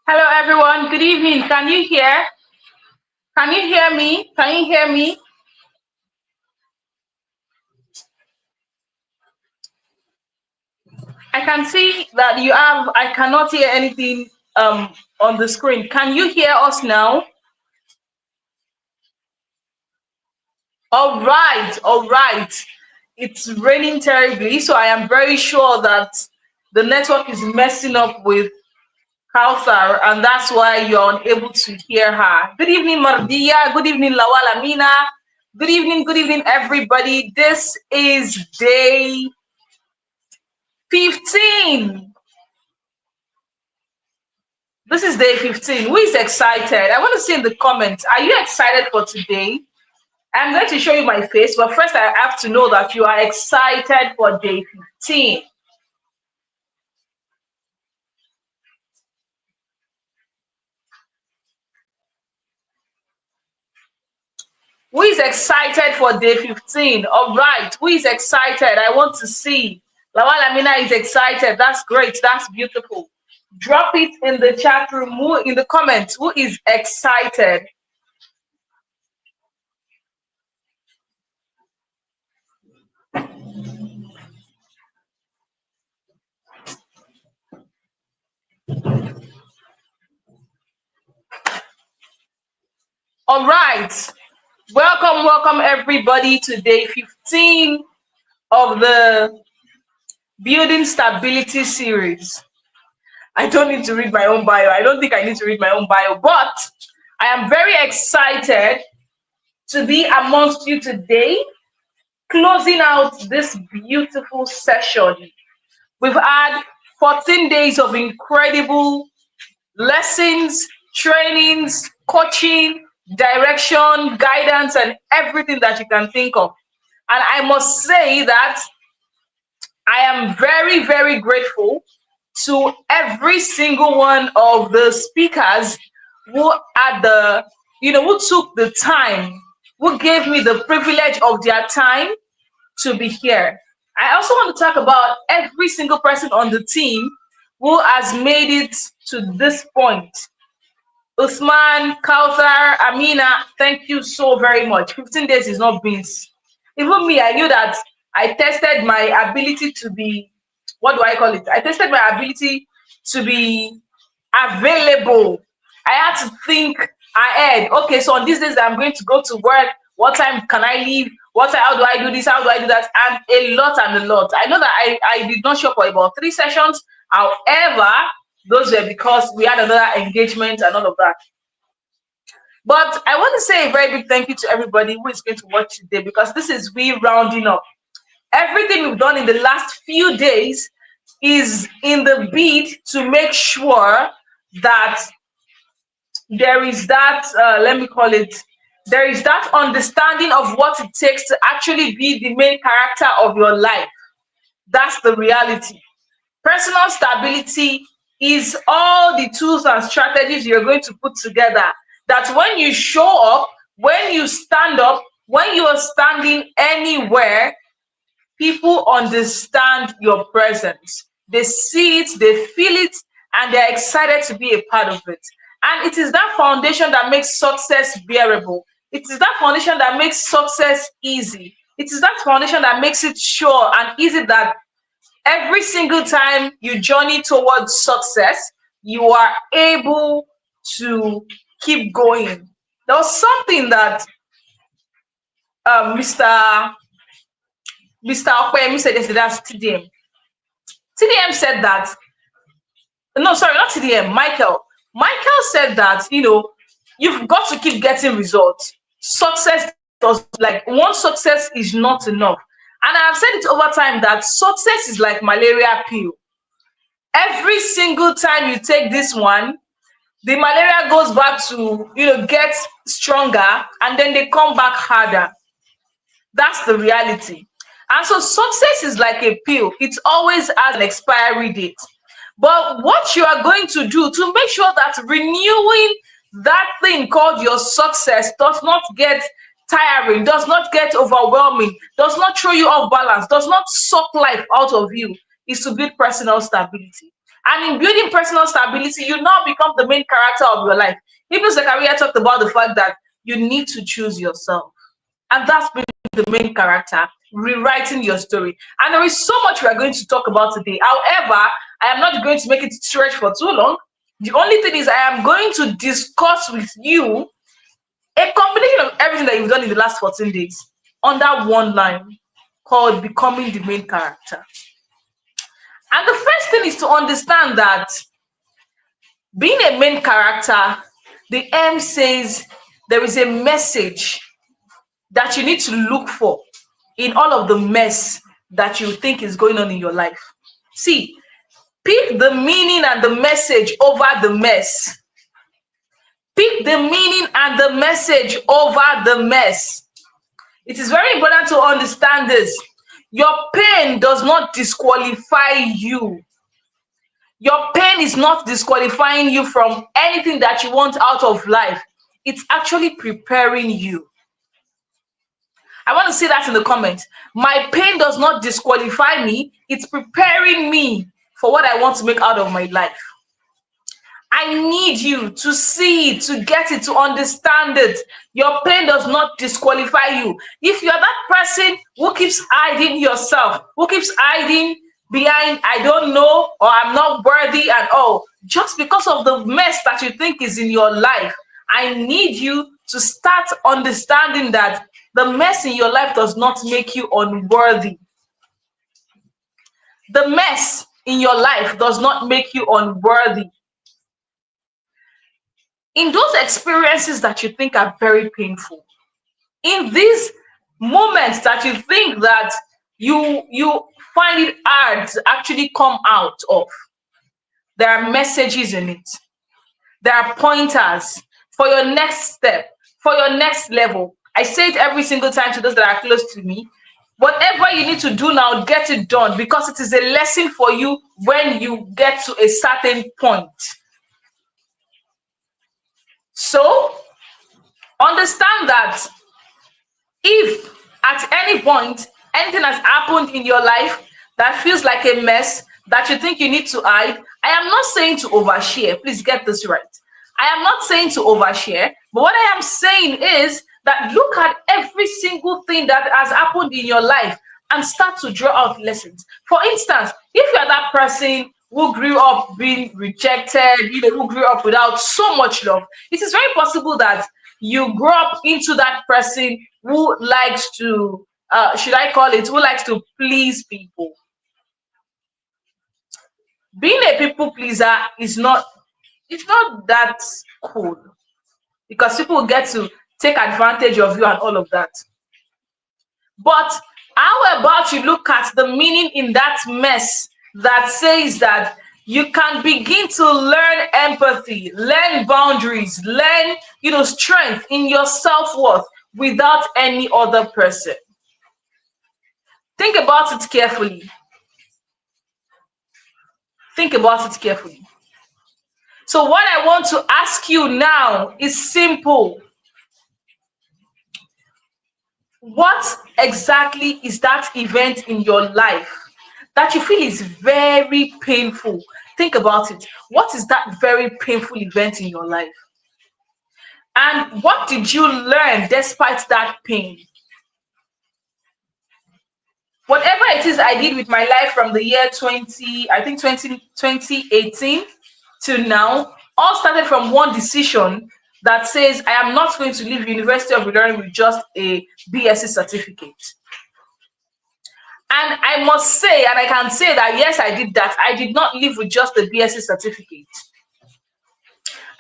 Hello, everyone. Good evening. Can you hear? Can you hear me? Can you hear me? I can see that you have. I cannot hear anything on the screen. Can you hear us now? All right. All right. It's raining terribly, so I am very sure that the network is messing up with Kauthar, and that's why you're unable to hear her. Good evening, Mardia. Good evening, Lawal Amina. Good evening, everybody. This is day 15. This is day 15. Who is excited? I want to see in the comments. Are you excited for today? I'm going to show you my face, but first I have to know that you are excited for day 15. Who is excited for day 15? All right. Who is excited? I want to see. Lawal Amina is excited. That's great. That's beautiful. Drop it in the chat room. Who in the comments? Who is excited? All right. Welcome everybody to day 15 of the Building Stability series. I don't need to read my own bio. I don't think I need to read my own bio, but I am very excited to be amongst you today, closing out this beautiful session. We've had 14 days of incredible lessons, trainings, coaching, direction, guidance, and everything that you can think of. And I must say that I am very grateful to every single one of the speakers who had who took the time, who gave me the privilege of their time to be here. I also want to talk about every single person on the team who has made it to this point. Usman, Kauthar, Amina, thank you so very much. 15 days is not beans. Even me, I knew that I tested my ability to be, what do I call it? I tested my ability to be available. I had to think ahead. Okay, so on these days I'm going to go to work. What time can I leave? How do I do this? How do I do that? And a lot. I know that I did not show for about 3 sessions. However, those were because we had another engagement and all of that. But I want to say a very big thank you to everybody who is going to watch today, because this is we rounding up. Everything we've done in the last few days is in the bid to make sure that there is that, let me call it, there is that understanding of what it takes to actually be the main character of your life. That's the reality. Personal stability is all the tools and strategies you're going to put together, that when you show up, when you stand up, when you are standing anywhere, people understand your presence. They see it, they feel it, and they're excited to be a part of it. And it is that foundation that makes success bearable. It is that foundation that makes success easy. It is that foundation that makes it sure and easy, that every single time you journey towards success, you are able to keep going. There was something that Mr. Okwemi said yesterday. That's TDM. TDM said that, no, sorry, not TDM, Michael. Michael said that, you've got to keep getting results. Success does, like, one success is not enough. And I have said it over time that success is like malaria pill. Every single time you take this one, the malaria goes back to, get stronger, and then they come back harder. That's the reality. And so success is like a pill. It always has an expiry date. But what you are going to do to make sure that renewing that thing called your success does not get tiring, does not get overwhelming, does not throw you off balance, does not suck life out of you, is to build personal stability. And in building personal stability, you now become the main character of your life. Even Zachariah talked about the fact that you need to choose yourself. And that's been the main character, rewriting your story. And there is so much we are going to talk about today. However, I am not going to make it stretch for too long. The only thing is, I am going to discuss with you a combination of everything that you've done in the last 14 days under one line called becoming the main character. And the first thing is to understand that being a main character, the M says there is a message that you need to look for in all of the mess that you think is going on in your life. See, pick the meaning and the message over the mess. Pick the meaning and the message over the mess. It is very important to understand this. Your pain does not disqualify you. Your pain is not disqualifying you from anything that you want out of life. It's actually preparing you. I want to see that in the comments. My pain does not disqualify me. It's preparing me for what I want to make out of my life. I need you to see it, to get it, to understand it. Your pain does not disqualify you. If you're that person who keeps hiding yourself, who keeps hiding behind, I don't know, or I'm not worthy, and just because of the mess that you think is in your life, I need you to start understanding that the mess in your life does not make you unworthy. The mess in your life does not make you unworthy. In those experiences that you think are very painful, in these moments that you think that you find it hard to actually come out of, there are messages in it. There are pointers for your next step, for your next level. I say it every single time to those that are close to me. Whatever you need to do now, get it done, because it is a lesson for you when you get to a certain point. So understand that if at any point anything has happened in your life that feels like a mess, that you think you need to hide, I am not saying to overshare. Please get this right. I am not saying to overshare, but what I am saying is that look at every single thing that has happened in your life and start to draw out lessons. For instance, if you're that person who grew up being rejected, who grew up without so much love, it is very possible that you grow up into that person who likes to, should I call it, who likes to please people. Being a people pleaser is not, it's not that cool, because people get to take advantage of you and all of that. But how about you look at the meaning in that mess that says that you can begin to learn empathy, learn boundaries, learn, strength in your self-worth without any other person. Think about it carefully. Think about it carefully. So what I want to ask you now is simple. What exactly is that event in your life that you feel is very painful? Think about it. What is that very painful event in your life? And what did you learn despite that pain? Whatever it is I did with my life from the year 2018 to now, all started from one decision that says I am not going to leave University of Ilorin with just a BSc certificate. And I must say, and I can say that yes, I did that. I did not leave with just a BSc certificate.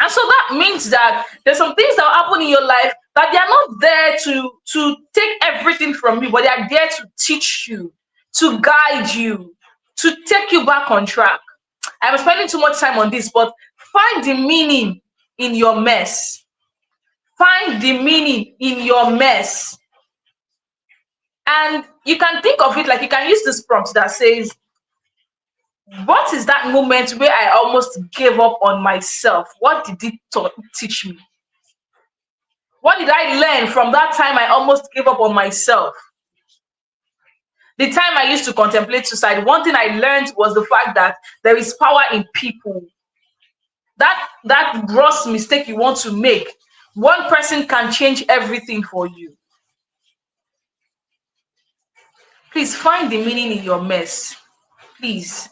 And so that means that there's some things that will happen in your life that they are not there to take everything from you, but they are there to teach you, to guide you, to take you back on track. I'm spending too much time on this, but find the meaning in your mess. Find the meaning in your mess. And you can think of it like, you can use this prompt that says, what is that moment where I almost gave up on myself? What did it teach me? What did I learn from that time I almost gave up on myself? The time I used to contemplate suicide, one thing I learned was the fact that there is power in people. That gross mistake you want to make, one person can change everything for you. Please find the meaning in your mess. Please.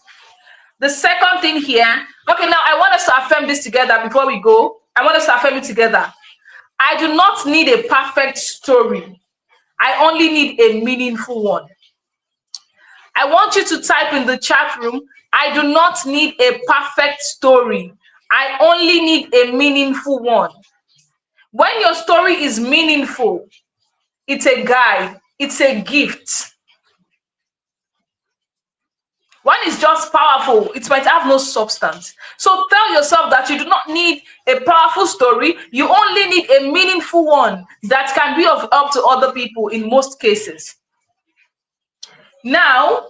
The second thing here, okay, now I want us to affirm this together before we go. I want us to affirm it together. I do not need a perfect story. I only need a meaningful one. I want you to type in the chat room, I do not need a perfect story. I only need a meaningful one. When your story is meaningful, it's a guide, it's a gift. One is just powerful, it might have no substance. So tell yourself that you do not need a powerful story, you only need a meaningful one that can be of help to other people in most cases. Now,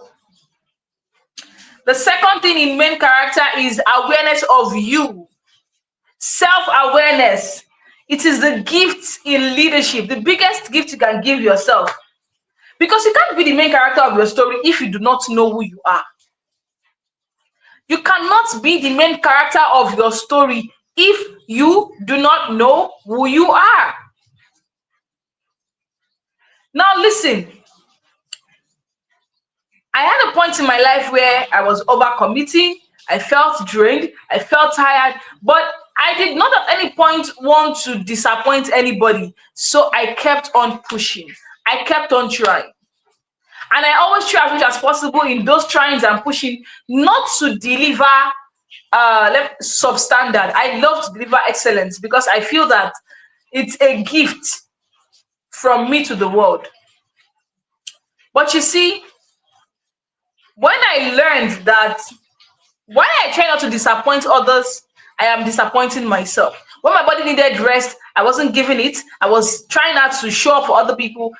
the second thing in main character is awareness of you, self-awareness. It is the gift in leadership, the biggest gift you can give yourself. Because you can't be the main character of your story if you do not know who you are. You cannot be the main character of your story if you do not know who you are. Now listen, I had a point in my life where I was overcommitting, I felt drained, I felt tired, but I did not at any point want to disappoint anybody. So I kept on pushing, I kept on trying. And I always try as much as possible in those tryings and pushing not to deliver substandard. I love to deliver excellence because I feel that it's a gift from me to the world. But you see, when I learned that why I try not to disappoint others, I am disappointing myself. When my body needed rest, I wasn't giving it. I was trying not to show up for other people.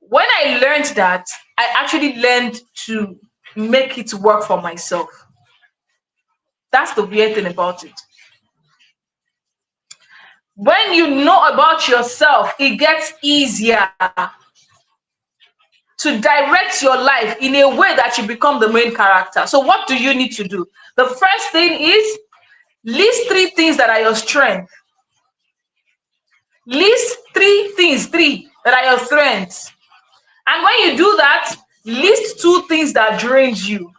When I learned that, I actually learned to make it work for myself. That's the weird thing about it. When you know about yourself, it gets easier to direct your life in a way that you become the main character. So what do you need to do? The first thing is list three things that are your strengths. List three that are your strengths. And when you do that, list two things that drains you.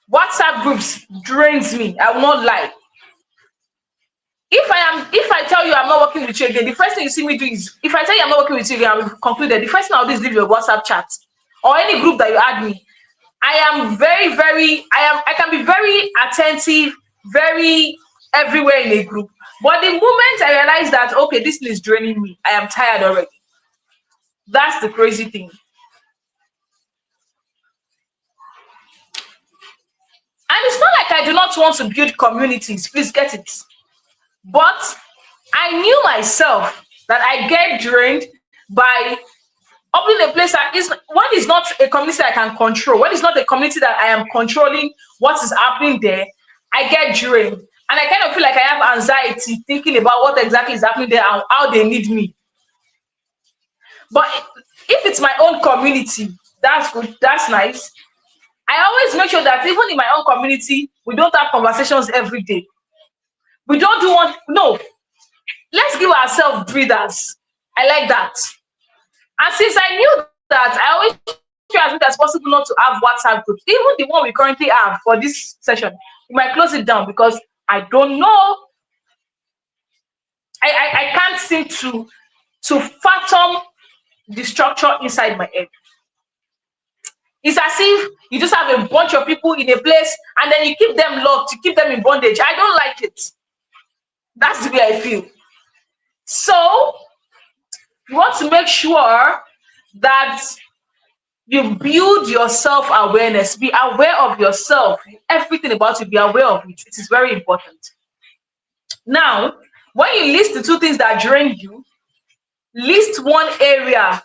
WhatsApp groups drains me. I will not lie. If I tell you I'm not working with you again, the first thing you see me do is, if I tell you I'm not working with you again, I'm concluded. The first thing I'll do is leave your WhatsApp chat or any group that you add me. I am I can be very attentive, very everywhere in a group. But the moment I realize that okay, this thing is draining me, I am tired already. That's the crazy thing. And it's not like I do not want to build communities, please get it. But I knew myself that I get drained by opening a place that is one is not a community I can control. One is not a community that I am controlling what is happening there. I get drained. And I kind of feel like I have anxiety thinking about what exactly is happening there and how they need me. But if it's my own community, that's good, that's nice. I always make sure that even in my own community, we don't have conversations every day. We don't do one, no, let's give ourselves breathers. I like that. And since I knew that, I always try as much as possible not to have WhatsApp groups. Even the one we currently have for this session, we might close it down because I don't know. I can't seem to fathom the structure inside my head. It's as if you just have a bunch of people in a place and then you keep them locked, you keep them in bondage. I don't like it. That's the way I feel. So you want to make sure that you build your self-awareness. Be aware of yourself. Everything about you, be aware of it. It is very important. Now, when you list the two things that drain you, list one area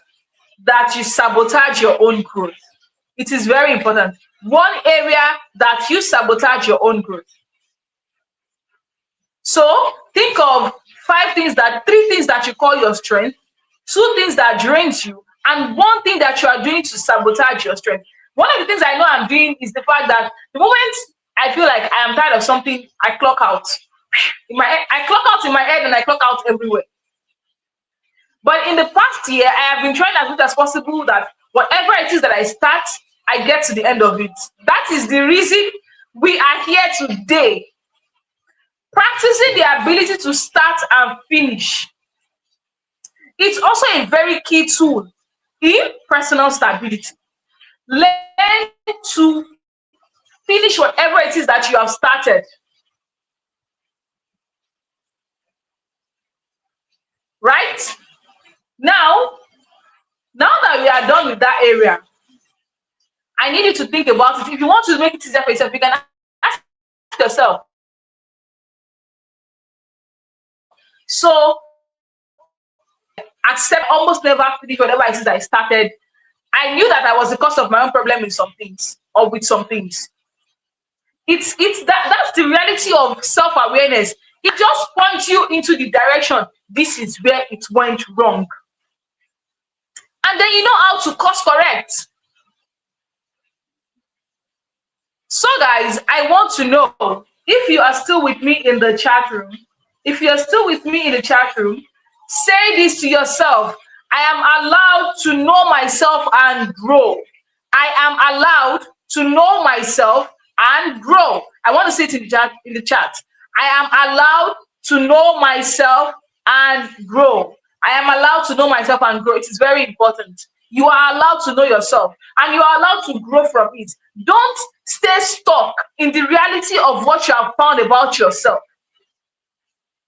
that you sabotage your own growth. It is very important. One area that you sabotage your own growth. So think of three things that you call your strength, two things that drains you, And one thing that you are doing to sabotage your strength, one of the things I know I'm doing is the fact that the moment I feel like I am tired of something, I clock out. I clock out in my head and I clock out everywhere. But in the past year, I have been trying as much as possible that whatever it is that I start, I get to the end of it. That is the reason we are here today. Practicing the ability to start and finish. It's also a very key tool in personal stability. Learn to finish whatever it is that you have started. Right? Now, now that we are done with that area, I need you to think about it. If you want to make it easier for yourself, you can ask yourself. So accept almost never finish whatever it is I started. I knew that I was the cause of my own problem in some things or with some things. That's the reality of self-awareness. It just points you into the direction. This is where it went wrong. And then you know how to course correct. So, guys, I want to know if you are still with me in the chat room. If you're still with me in the chat room, say this to yourself. I am allowed to know myself and grow. I am allowed to know myself and grow. I want to say it in the chat. I am allowed to know myself and grow. I am allowed to know myself and grow. It is very important. You are allowed to know yourself and you are allowed to grow from it. Don't stay stuck in the reality of what you have found about yourself.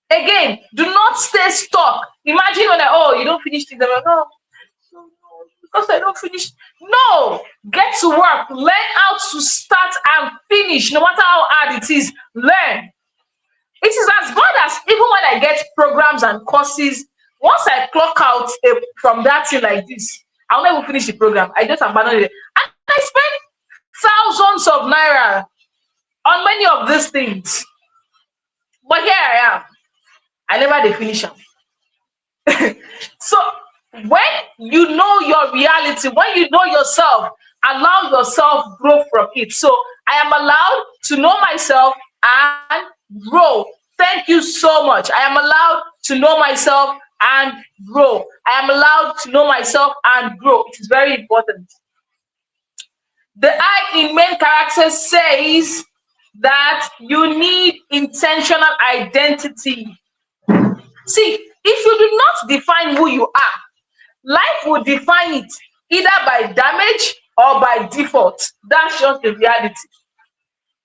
Again, do not stay stuck. Imagine when you don't finish things. I'm like, oh, because I don't finish. No, get to work. Learn how to start and finish, no matter how hard it is. Learn. It is as bad as even when I get programs and courses, once I clock out from that thing like this, I'll never finish the program. I just abandon it. And I spend thousands of naira on many of these things. But here I am. I never did finish them. So when you know your reality, when you know yourself, allow yourself grow from it. So I am allowed to know myself and grow. Thank you so much. I am allowed to know myself and grow. I am allowed to know myself and grow. It is very important. The I in main character says that you need intentional identity. See, if you do not define who you are, life will define it either by damage or by default. That's just the reality.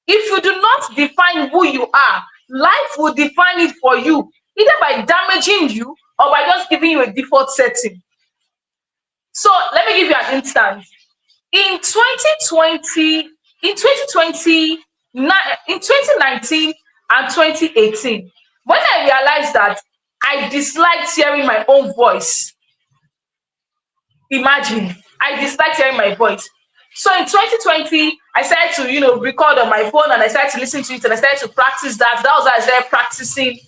If you do not define who you are, life will define it for you either by damaging you or by just giving you a default setting. So let me give you an instance. In 2020, in 2020, in 2019 and 2018, when I realized that I disliked hearing my own voice, imagine, I disliked hearing my voice. So in 2020, I started to, record on my phone and I started to listen to it and I started to practice that. That was how I started practicing,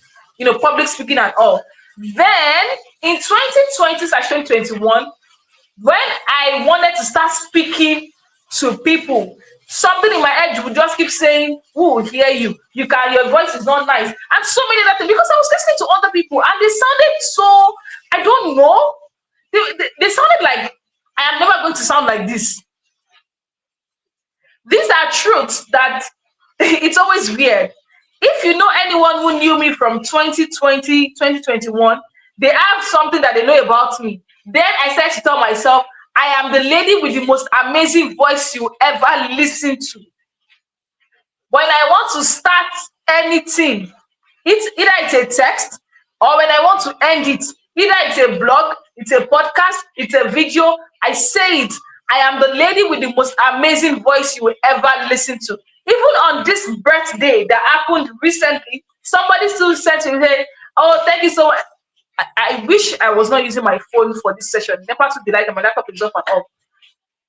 public speaking and all. Then in 2020/2021, when I wanted to start speaking to people, something in my head would just keep saying, "Who will hear you? Your voice is not nice," and so many other things. Because I was listening to other people, and they sounded so, I don't know, they sounded like I am never going to sound like this. These are truths that it's always weird. If you know anyone who knew me from 2020, 2021, they have something that they know about me. Then I started to tell myself, I am the lady with the most amazing voice you ever listen to. When I want to start anything, it's a text, or when I want to end it, either it's a blog, it's a podcast, it's a video, I say it. I am the lady with the most amazing voice you will ever listen to. Even on this birthday that happened recently, somebody still said to me, "Oh, thank you so much." I wish I was not using my phone for this session. Never to be like my laptop is off and off.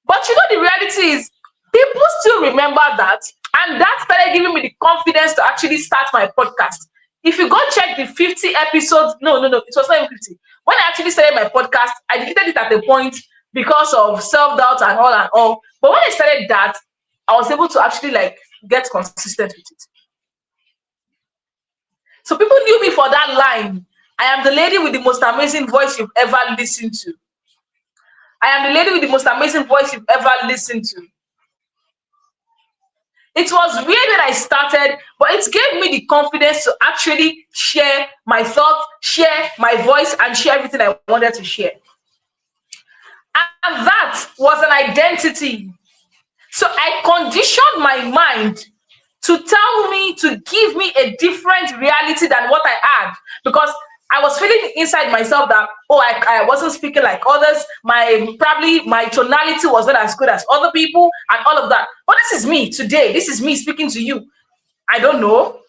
But the reality is, people still remember that, and that started giving me the confidence to actually start my podcast. If you go check the 50 episodes, no, it was not even 50. When I actually started my podcast, I deleted it at the point because of self-doubt and all and all. But when I started that, I was able to actually like get consistent with it. So people knew me for that line. I am the lady with the most amazing voice you've ever listened to. I am the lady with the most amazing voice you've ever listened to. It was weird when I started, but it gave me the confidence to actually share my thoughts, share my voice, and share everything I wanted to share. And that was an identity. So I conditioned my mind to tell me, to give me a different reality than what I had. Because I was feeling inside myself that, oh, I wasn't speaking like others. Probably my tonality was not as good as other people and all of that. But this is me today. This is me speaking to you. I don't know.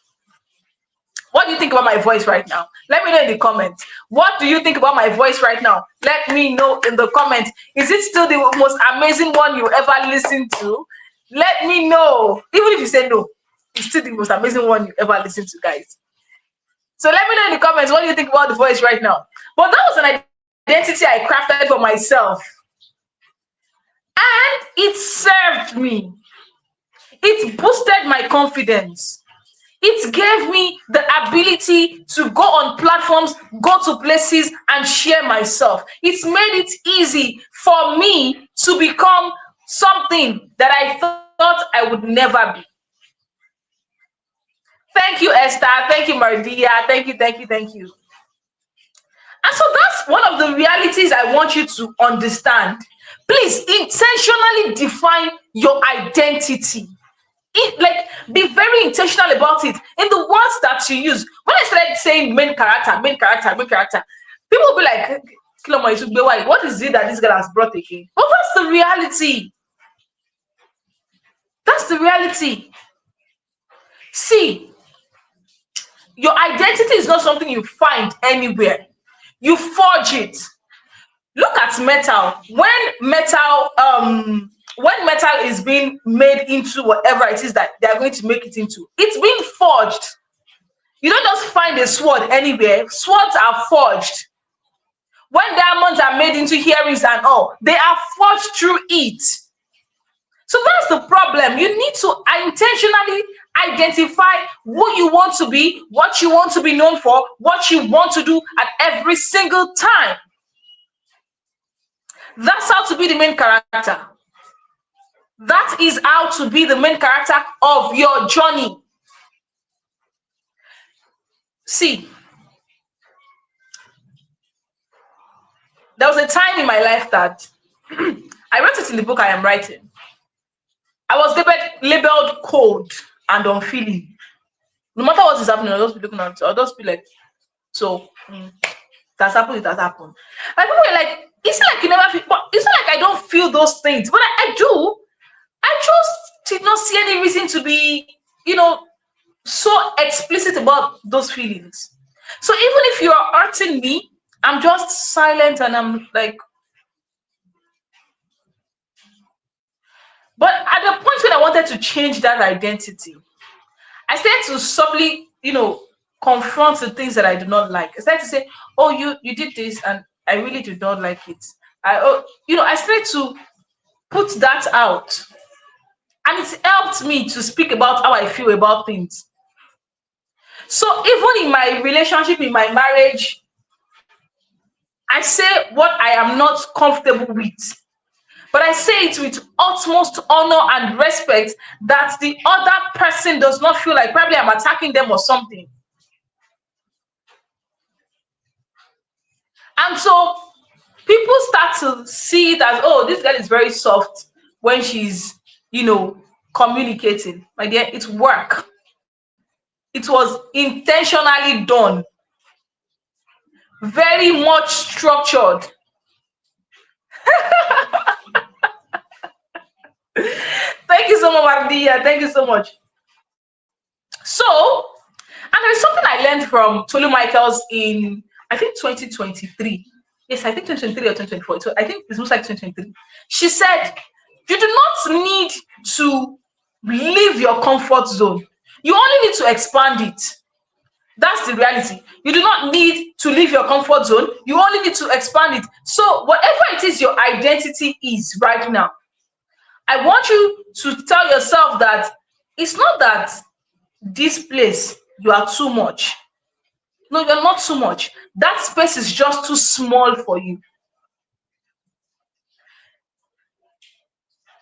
What do you think about my voice right now? Let me know in the comments. What do you think about my voice right now? Let me know in the comments. Is it still the most amazing one you ever listened to? Let me know. Even if you say no, it's still the most amazing one you ever listened to, guys. So let me know in the comments, what do you think about the voice right now? But that was an identity I crafted for myself. And it served me. It boosted my confidence. It gave me the ability to go on platforms, go to places, and share myself. It made it easy for me to become something that I thought I would never be. Thank you, Esther. Thank you, Mardia. Thank you, thank you, thank you. And so that's one of the realities I want you to understand. Please intentionally define your identity. Be very intentional about it in the words that you use. When I started saying main character, main character, main character, people will be like, what is it that this girl has brought again? But that's the reality. That's the reality. See, your identity is not something you find anywhere. You forge it. Look at metal. When metal is being made into whatever it is that they are going to make it into, it's being forged. You don't just find a sword anywhere. Swords are forged. When diamonds are made into earrings and all, they are forged through it. So that's the problem. You need to intentionally identify who you want to be, what you want to be known for, what you want to do at every single time. That's how to be the main character. That is how to be the main character of your journey. See, there was a time in my life that I wrote it in the book I am writing. I was labeled cold and unfeeling. No matter what is happening, I'll just be looking at it. I'll just be like, so that's happened, it has happened. And people were like, it's like you never feel, but it's not like I don't feel those things, but I do. I just did not see any reason to be, so explicit about those feelings. So even if you are hurting me, I'm just silent and I'm like, but at the point when I wanted to change that identity, I started to subtly, confront the things that I do not like. I started to say, oh, you did this and I really do not like it. I started to put that out. And it helped me to speak about how I feel about things. So even in my relationship, in my marriage, I say what I am not comfortable with. But I say it with utmost honor and respect that the other person does not feel like probably I'm attacking them or something. And so people start to see it as, oh, this girl is very soft when she's, communicating. My dear, it's work. It was intentionally done. Very much structured. Thank you so much, Mardia. Thank you so much. So, and there's something I learned from Tolu Michaels in, I think, 2023. Yes, I think 2023 or 2024. So I think it's most like 2023. She said, you do not need to leave your comfort zone. You only need to expand it. That's the reality. You do not need to leave your comfort zone. You only need to expand it. So whatever it is your identity is right now, I want you to tell yourself that it's not that this place you are too much. No, you're not too much. That space is just too small for you.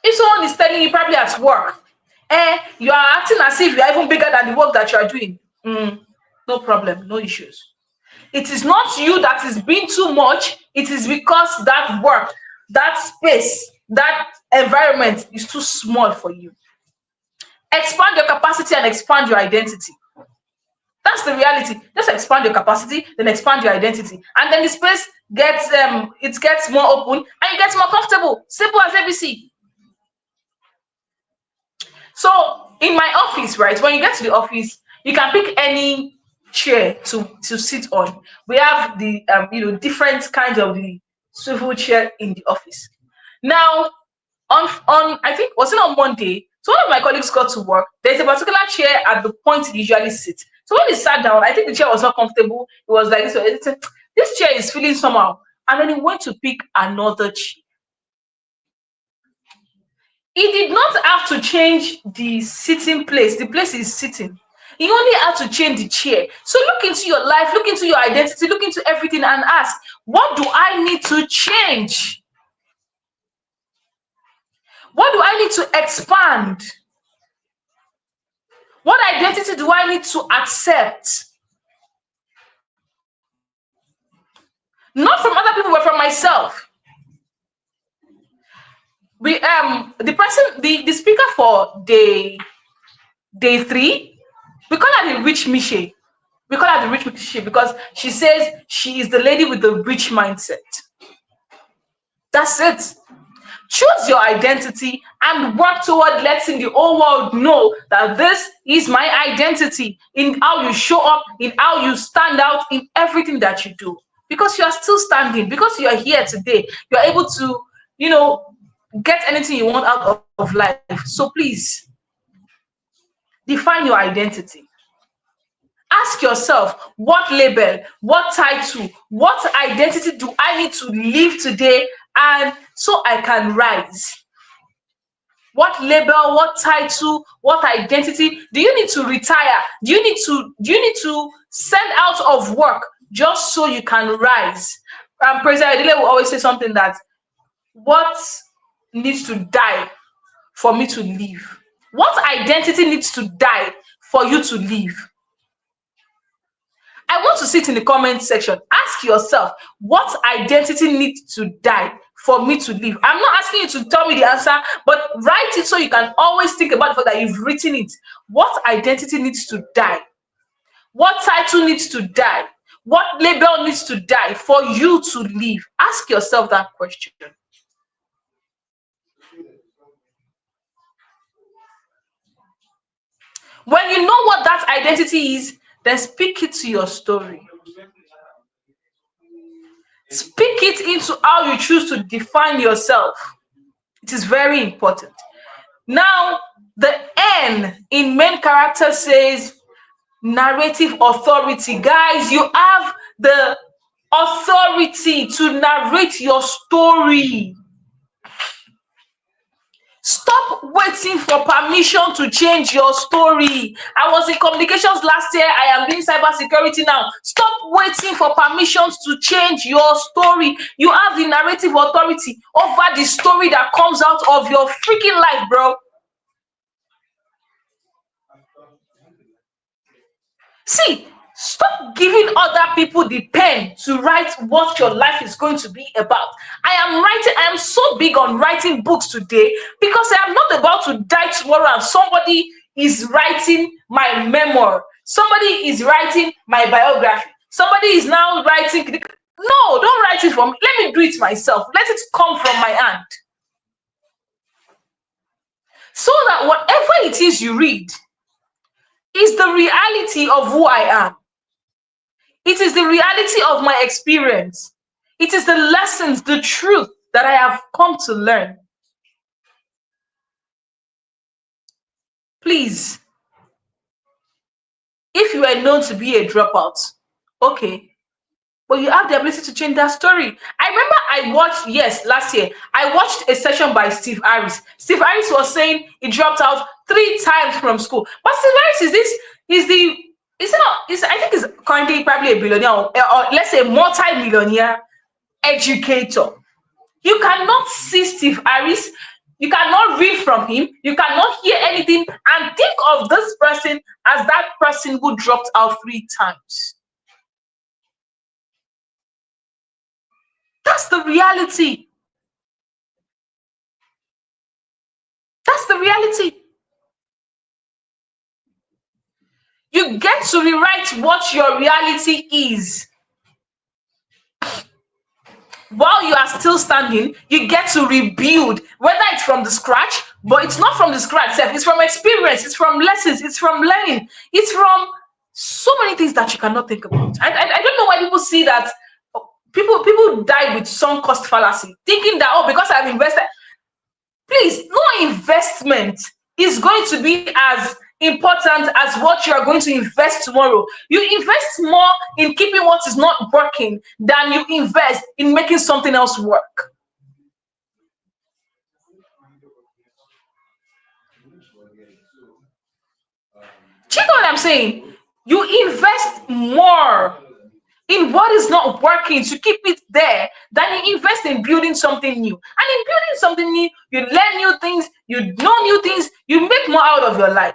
If someone is telling you probably at work, you are acting as if you are even bigger than the work that you are doing. No problem, no issues. It is not you that is being too much. It is because that work, that space, that environment is too small for you. Expand your capacity and expand your identity. That's the reality. Just expand your capacity, then expand your identity, and then the space gets it gets more open and you get more comfortable. Simple as ABC. So in my office, right, when you get to the office, you can pick any chair to sit on. We have the different kinds of the swivel chair in the office. Now on I think was it on Monday, so one of my colleagues got to work. There's a particular chair at the point he usually sits. So when he sat down, I think the chair was not comfortable. It was like this. He said, this chair is feeling somehow. And then he went to pick another chair. He did not have to change the sitting place, the place he's sitting. He only had to change the chair. So look into your life, look into your identity, look into everything and ask, what do I need to change? What do I need to expand? What identity do I need to accept? Not from other people, but from myself. We the speaker for day 3, we call her the rich Miche. We call her the rich Miche because she says she is the lady with the rich mindset. That's it. Choose your identity and work toward letting the whole world know that this is my identity in how you show up, in how you stand out, in everything that you do. Because you are still standing, because you are here today, you are able to, you know, get anything you want out of life. So please define your identity. Ask yourself, what label, what title, what identity do I need to live today and so I can rise? What label, what title, what identity do you need to retire? Do you need to send out of work just so you can rise? President Adele will always say something that what needs to die for me to live? What identity needs to die for you to live? I want to sit in the comment section. Ask yourself, what identity needs to die for me to live? I'm not asking you to tell me the answer, but write it so you can always think about the fact that you've written it. What identity needs to die? What title needs to die? What label needs to die for you to live? Ask yourself that question. When you know what that identity is, then speak it to your story. Speak it into how you choose to define yourself. It is very important. Now, the N in main character says narrative authority. Guys, you have the authority to narrate your story. Stop waiting for permission to change your story. I was in communications last year. I am doing cybersecurity now. Stop waiting for permissions to change your story. You have the narrative authority over the story that comes out of your freaking life, bro. See, stop giving other people the pen to write what your life is going to be about. I am so big on writing books today because I am not about to die tomorrow and somebody is writing my memoir. Somebody is writing my biography. Somebody is now writing. No, don't write it for me. Let me do it myself. Let it come from my hand. So that whatever it is you read is the reality of who I am. It is the reality of my experience. It is the lessons, the truth that I have come to learn. Please If you were known to be a dropout, okay, but you have the ability to change that story. I remember I watched, yes, last year, I watched a session by Steve Harris. Steve Harris was saying he dropped out 3 times from school. But Steve Harris is the, is not, is I think he's currently probably a billionaire or let's say multi-millionaire educator. You cannot see Steve Harris, you cannot read from him, you cannot hear anything, and think of this person as that person who dropped out 3 times. That's the reality. That's the reality. You get to rewrite what your reality is. While you are still standing, you get to rebuild, whether it's from the scratch, but it's not from the scratch, it's from experience, it's from lessons, it's from learning, it's from so many things that you cannot think about. I don't know why people see that people die with some cost fallacy, thinking that, oh, because I've invested. Please, no investment is going to be as important as what you are going to invest tomorrow. You invest more in keeping what is not working than you invest in making something else work. Check what I'm saying. You invest more in what is not working to keep it there than you invest in building something new. And in building something new, you learn new things, you know new things, you make more out of your life.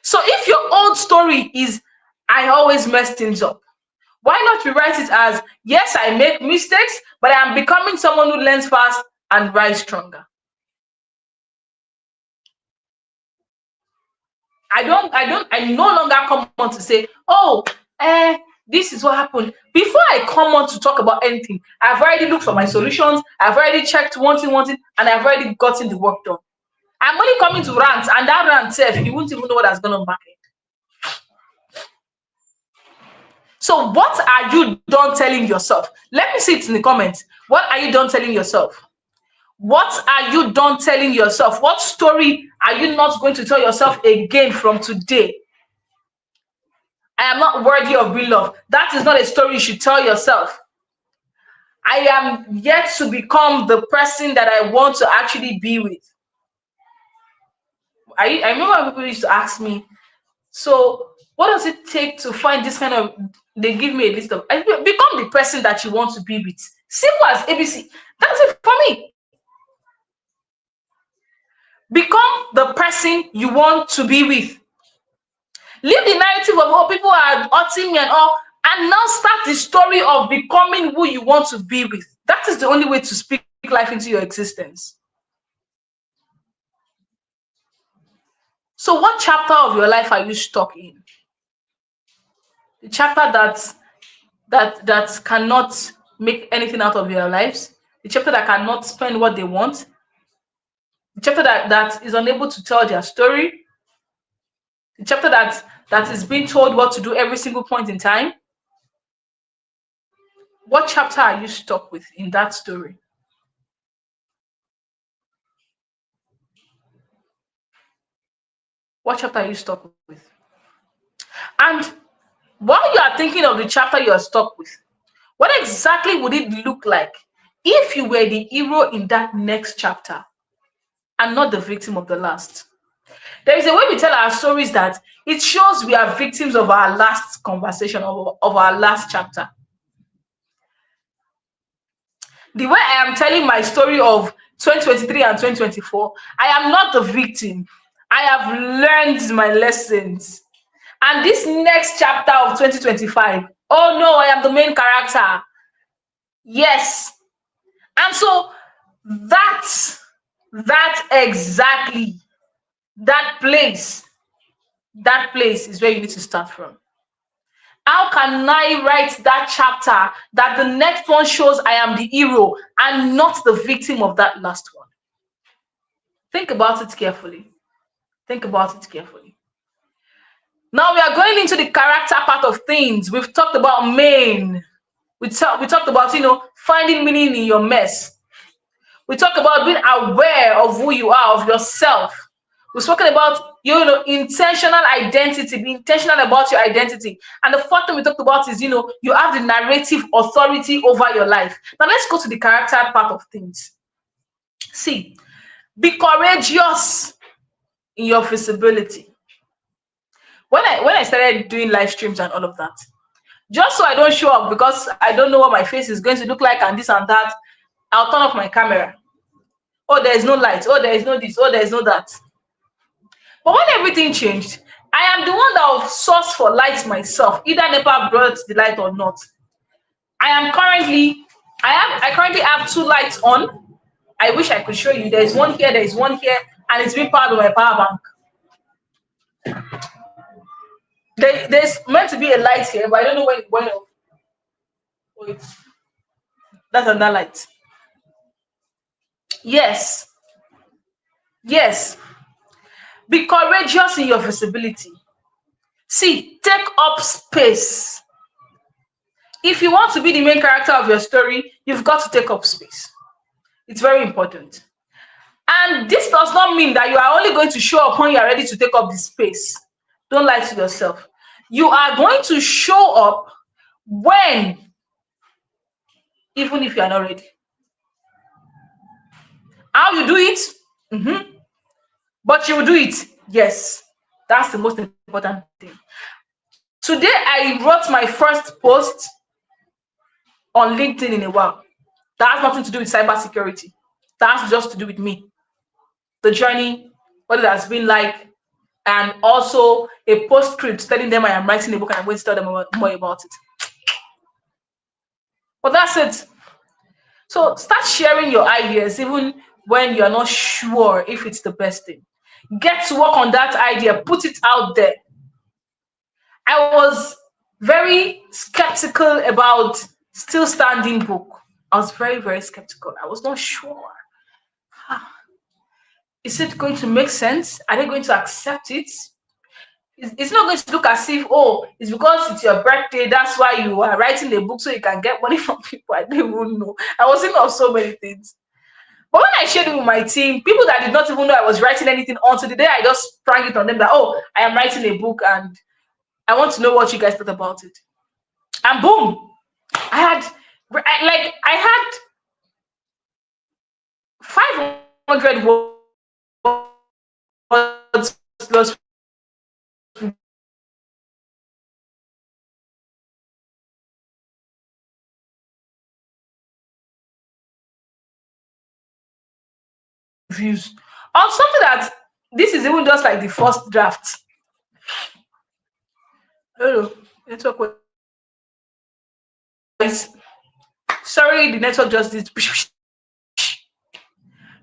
So if your old story is, I always mess things up, why not rewrite it as, yes, I make mistakes, but I am becoming someone who learns fast and rise stronger. I no longer come on to say, oh, this is what happened. Before I come on to talk about anything, I've already looked for my solutions, I've already checked one thing, and I've already gotten the work done. I'm only coming to rant, and that rant self, you won't even know what has gone on back end. So what are you done telling yourself? Let me see it in the comments. What are you done telling yourself? What are you done telling yourself? What story are you not going to tell yourself again from today? I am not worthy of real love. That is not a story you should tell yourself. I am yet to become the person that I want to actually be with. I remember when people used to ask me, so what does it take to find this kind of, they give me a list of, become the person that you want to be with. Simple as ABC. That's it for me. Become the person you want to be with. Leave the narrative of, oh, people are hurting me and all, and now start the story of becoming who you want to be with. That is the only way to speak life into your existence. So what chapter of your life are you stuck in? The chapter that cannot make anything out of your lives, the chapter that cannot spend what they want, the chapter that is unable to tell their story, the chapter that is being told what to do every single point in time. What chapter are you stuck with in that story? What chapter are you stuck with? And while you are thinking of the chapter you are stuck with, what exactly would it look like if you were the hero in that next chapter and not the victim of the last? There is a way we tell our stories that it shows we are victims of our last conversation, of our last chapter. The way I am telling my story of 2023 and 2024, I am not the victim. I have learned my lessons. And this next chapter of 2025, oh no, I am the main character. Yes. And so that exactly, that place is where you need to start from. How can I write that chapter that the next one shows I am the hero and not the victim of that last one? Think about it carefully. Think about it carefully. Now we are going into the character part of things. We've talked about main. We talked about, finding meaning in your mess. We talked about being aware of who you are, of yourself. We've spoken about, intentional identity, be intentional about your identity. And the fourth thing we talked about is, you have the narrative authority over your life. Now let's go to the character part of things. See, be courageous in your visibility. When I started doing live streams and all of that, just so I don't show up because I don't know what my face is going to look like and this and that, I'll turn off my camera. Oh, there is no light. Oh, there is no this. Oh, there is no that. But when everything changed, I am the one that will source for light myself, either NEPA brought the light or not. I am currently, I currently have two lights on. I wish I could show you. There is one here, there is one here, and it's being powered by my power bank. There's meant to be a light here, but I don't know when it went off. Wait, that's another light. Yes, yes. Be courageous in your visibility. See, take up space. If you want to be the main character of your story, you've got to take up space. It's very important. And this does not mean that you are only going to show up when you are ready to take up the space. Don't lie to yourself. You are going to show up when, even if you are not ready. How you do it? But you will do it. Yes. That's the most important thing. Today, I wrote my first post on LinkedIn in a while. That has nothing to do with cybersecurity. That has just to do with me, the journey, what it has been like, and also a postscript telling them I am writing a book and I'm going to tell them more about it. But that's it. So start sharing your ideas even when you're not sure if it's the best thing. Get to work on that idea, put it out there. I was very skeptical about Still Standing book. I was very, very skeptical. I was not sure. Is it going to make sense? Are they going to accept it? It's not going to look as if, oh, it's because it's your birthday, that's why you are writing a book so you can get money from people. I didn't even know. I was thinking of so many things. But when I shared it with my team, people that did not even know I was writing anything until the day I just sprang it on them that, oh, I am writing a book and I want to know what you guys thought about it. And boom, I had 500 words plus reviews on something that this is even just like the first draft. Oh, network was sorry, the network just did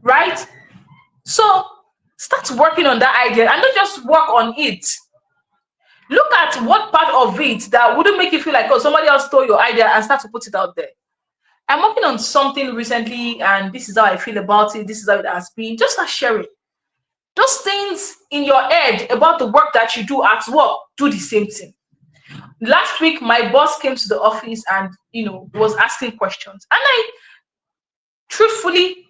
right. So start working on that idea and don't just work on it. Look at what part of it that wouldn't make you feel like, oh, somebody else stole your idea and start to put it out there. I'm working on something recently and this is how I feel about it. This is how it has been. Just start sharing. Those things in your head about the work that you do at work, do the same thing. Last week, my boss came to the office and, was asking questions. And truthfully,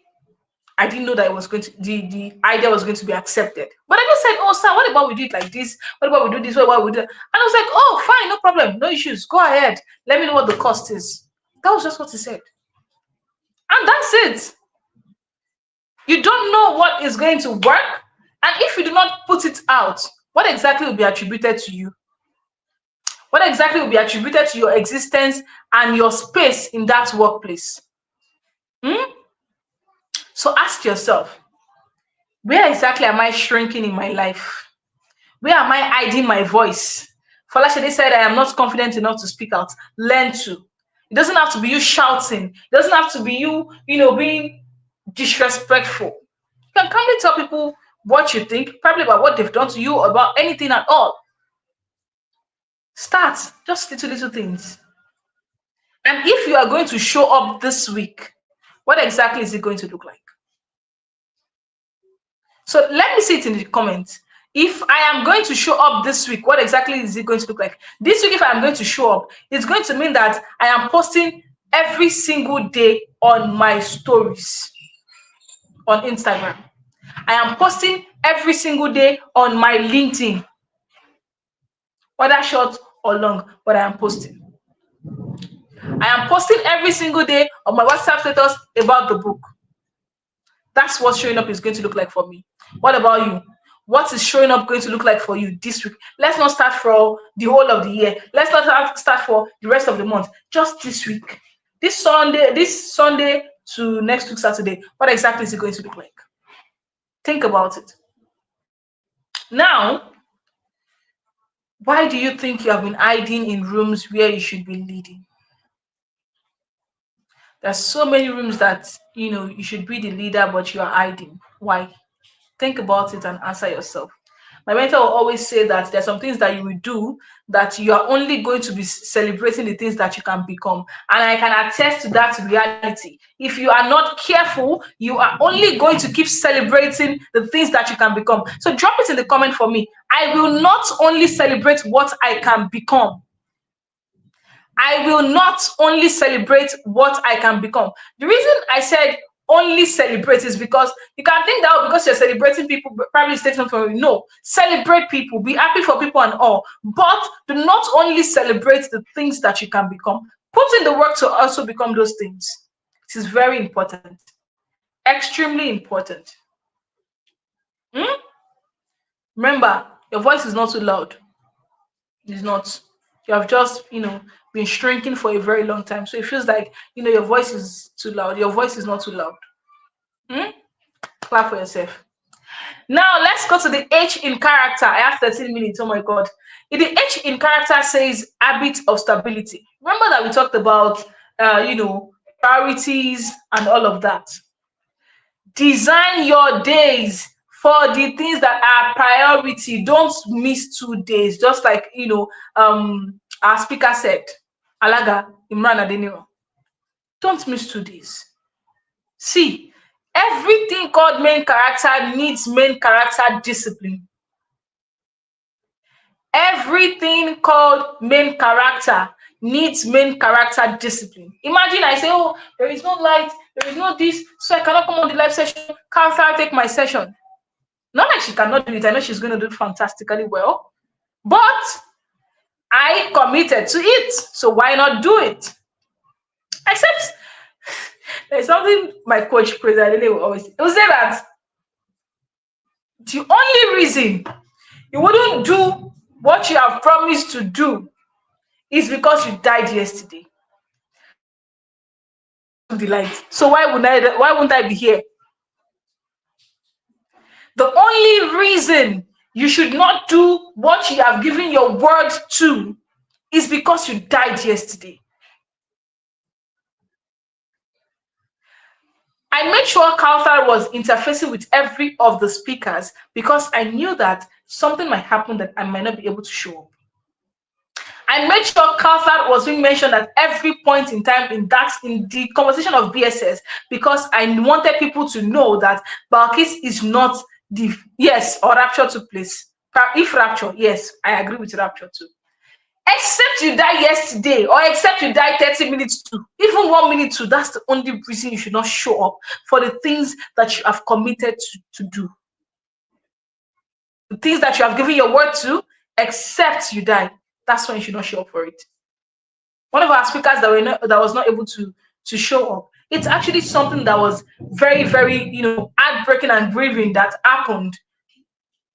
I didn't know that it was going to the idea was going to be accepted. But I just said, oh sir, what about we do it like this? What about we do this? What about we do that? And I was like, oh fine, no problem, no issues. Go ahead. Let me know what the cost is. That was just what he said. And that's it. You don't know what is going to work. And if you do not put it out, what exactly will be attributed to you? What exactly will be attributed to your existence and your space in that workplace? So ask yourself, where exactly am I shrinking in my life? Where am I hiding my voice? Falashade said, I am not confident enough to speak out. Learn to. It doesn't have to be you shouting. It doesn't have to be you, being disrespectful. You can calmly tell people what you think, probably about what they've done to you, about anything at all. Start just little things. And if you are going to show up this week, what exactly is it going to look like? So let me see it in the comments. If I am going to show up this week, what exactly is it going to look like? This week, if I'm going to show up, it's going to mean that I am posting every single day on my stories on Instagram. I am posting every single day on my LinkedIn, whether short or long, but I am posting. I am posting every single day on my WhatsApp status about the book. That's what showing up is going to look like for me. What about you? What is showing up going to look like for you this week? Let's not start for the whole of the year. Let's not start for the rest of the month. Just this week. This Sunday to next week Saturday. What exactly is it going to look like? Think about it. Now, why do you think you have been hiding in rooms where you should be leading? There's so many rooms that you should be the leader, but you are hiding. Why? Think about it and answer yourself. My mentor will always say that there's some things that you will do that you are only going to be celebrating the things that you can become. And I can attest to that reality. If you are not careful, you are only going to keep celebrating the things that you can become. So drop it in the comment for me. I will not only celebrate what I can become. I will not only celebrate what I can become. The reason I said only celebrate is because you can think that because you're celebrating people, probably statement from you. No, celebrate people, be happy for people and all, but do not only celebrate the things that you can become. Put in the work to also become those things. It is very important, extremely important. Hmm? Remember, your voice is not too loud. It's not. You have just been shrinking for a very long time, so it feels like your voice is too loud. Your voice is not too loud. Hmm? Clap for yourself. Now let's go to the H in character. I have 13 minutes. Oh my god. The H in character says habit of stability. Remember that we talked about priorities and all of that. Design your days for the things that are priority. Don't miss 2 days. Just like our speaker said, Alaga Imran Adeniro. Don't miss 2 days. See, everything called main character needs main character discipline. Everything called main character needs main character discipline. Imagine I say, oh, there is no light, there is no this, so I cannot come on the live session. Can't I take my session? Not like she cannot do it. I know she's going to do it fantastically well. But I committed to it. So why not do it? Except there's something my coach, President will always say. He will say that the only reason you wouldn't do what you have promised to do is because you died yesterday. The light. So why won't I be here? The only reason you should not do what you have given your word to is because you died yesterday. I made sure Kauthar was interfacing with every of the speakers because I knew that something might happen that I might not be able to show up. I made sure Kauthar was being mentioned at every point in time in the conversation of BSS because I wanted people to know that Balqees is not or rapture took place. If rapture, yes, I agree with rapture too. Except you die yesterday, or except you die 30 minutes too, even 1 minute too, that's the only reason you should not show up for the things that you have committed to do. The things that you have given your word to, except you die. That's when you should not show up for it. One of our speakers that was not able to show up, it's actually something that was very, very, heartbreaking and grieving that happened,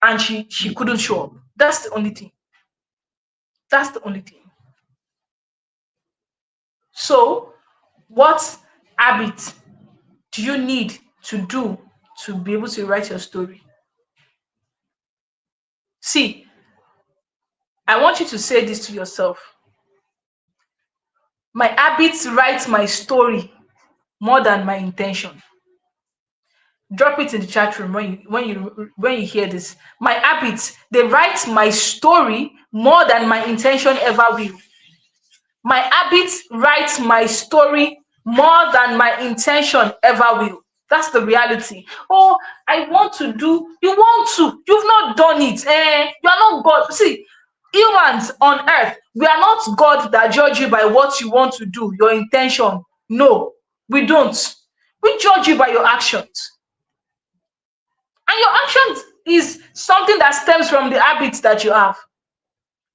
and she couldn't show up. That's the only thing. That's the only thing. So, what habit do you need to do to be able to write your story? See, I want you to say this to yourself. My habits write my story more than my intention. Drop it in the chat room when you hear this. My habits, they write my story more than my intention ever will. My habits write my story more than my intention ever will. That's the reality. Oh, I want to do. You want to. You've not done it. You are not God. See, humans on earth, we are not God that judge you by what you want to do, your intention. No, we don't. We judge you by your actions. And your actions is something that stems from the habits that you have.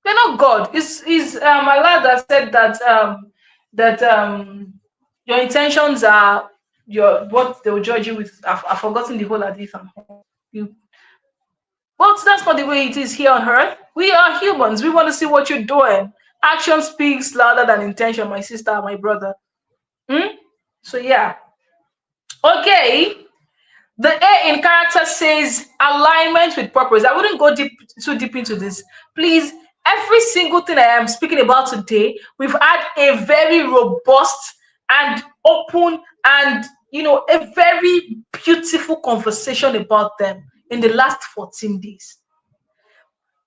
They're not God. Is Allah that said that your intentions are your what they will judge you with. I've forgotten the whole hadith. You, but that's not the way it is here on earth. We are humans. We want to see what you're doing. Action speaks louder than intention, my sister, my brother. Hmm? So yeah. Okay. The A in character says alignment with purpose. I wouldn't go too deep into this. Please, every single thing I am speaking about today, we've had a very robust and open and a very beautiful conversation about them in the last 14 days.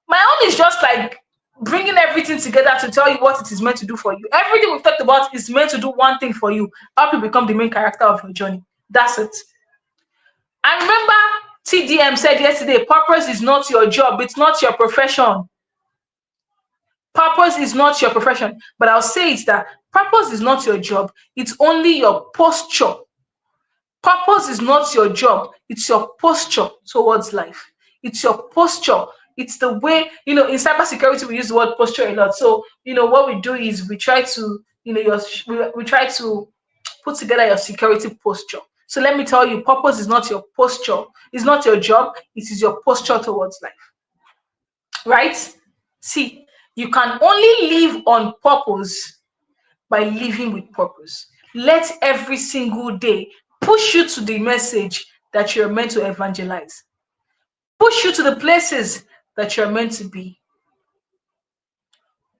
My own is just like bringing everything together to tell you what it is meant to do for you. Everything we've talked about is meant to do one thing for you, help you become the main character of your journey. That's it. And remember, TDM said yesterday, purpose is not your job, it's not your profession. Purpose is not your profession. But I'll say it's that purpose is not your job, it's only your posture. Purpose is not your job, it's your posture towards life. It's your posture. It's the way, in cybersecurity, we use the word posture a lot. So, what we do is we try to, we try to put together your security posture. So let me tell you, purpose is not your posture. It's not your job. It is your posture towards life. Right? See, you can only live on purpose by living with purpose. Let every single day push you to the message that you're meant to evangelize. Push you to the places that you're meant to be.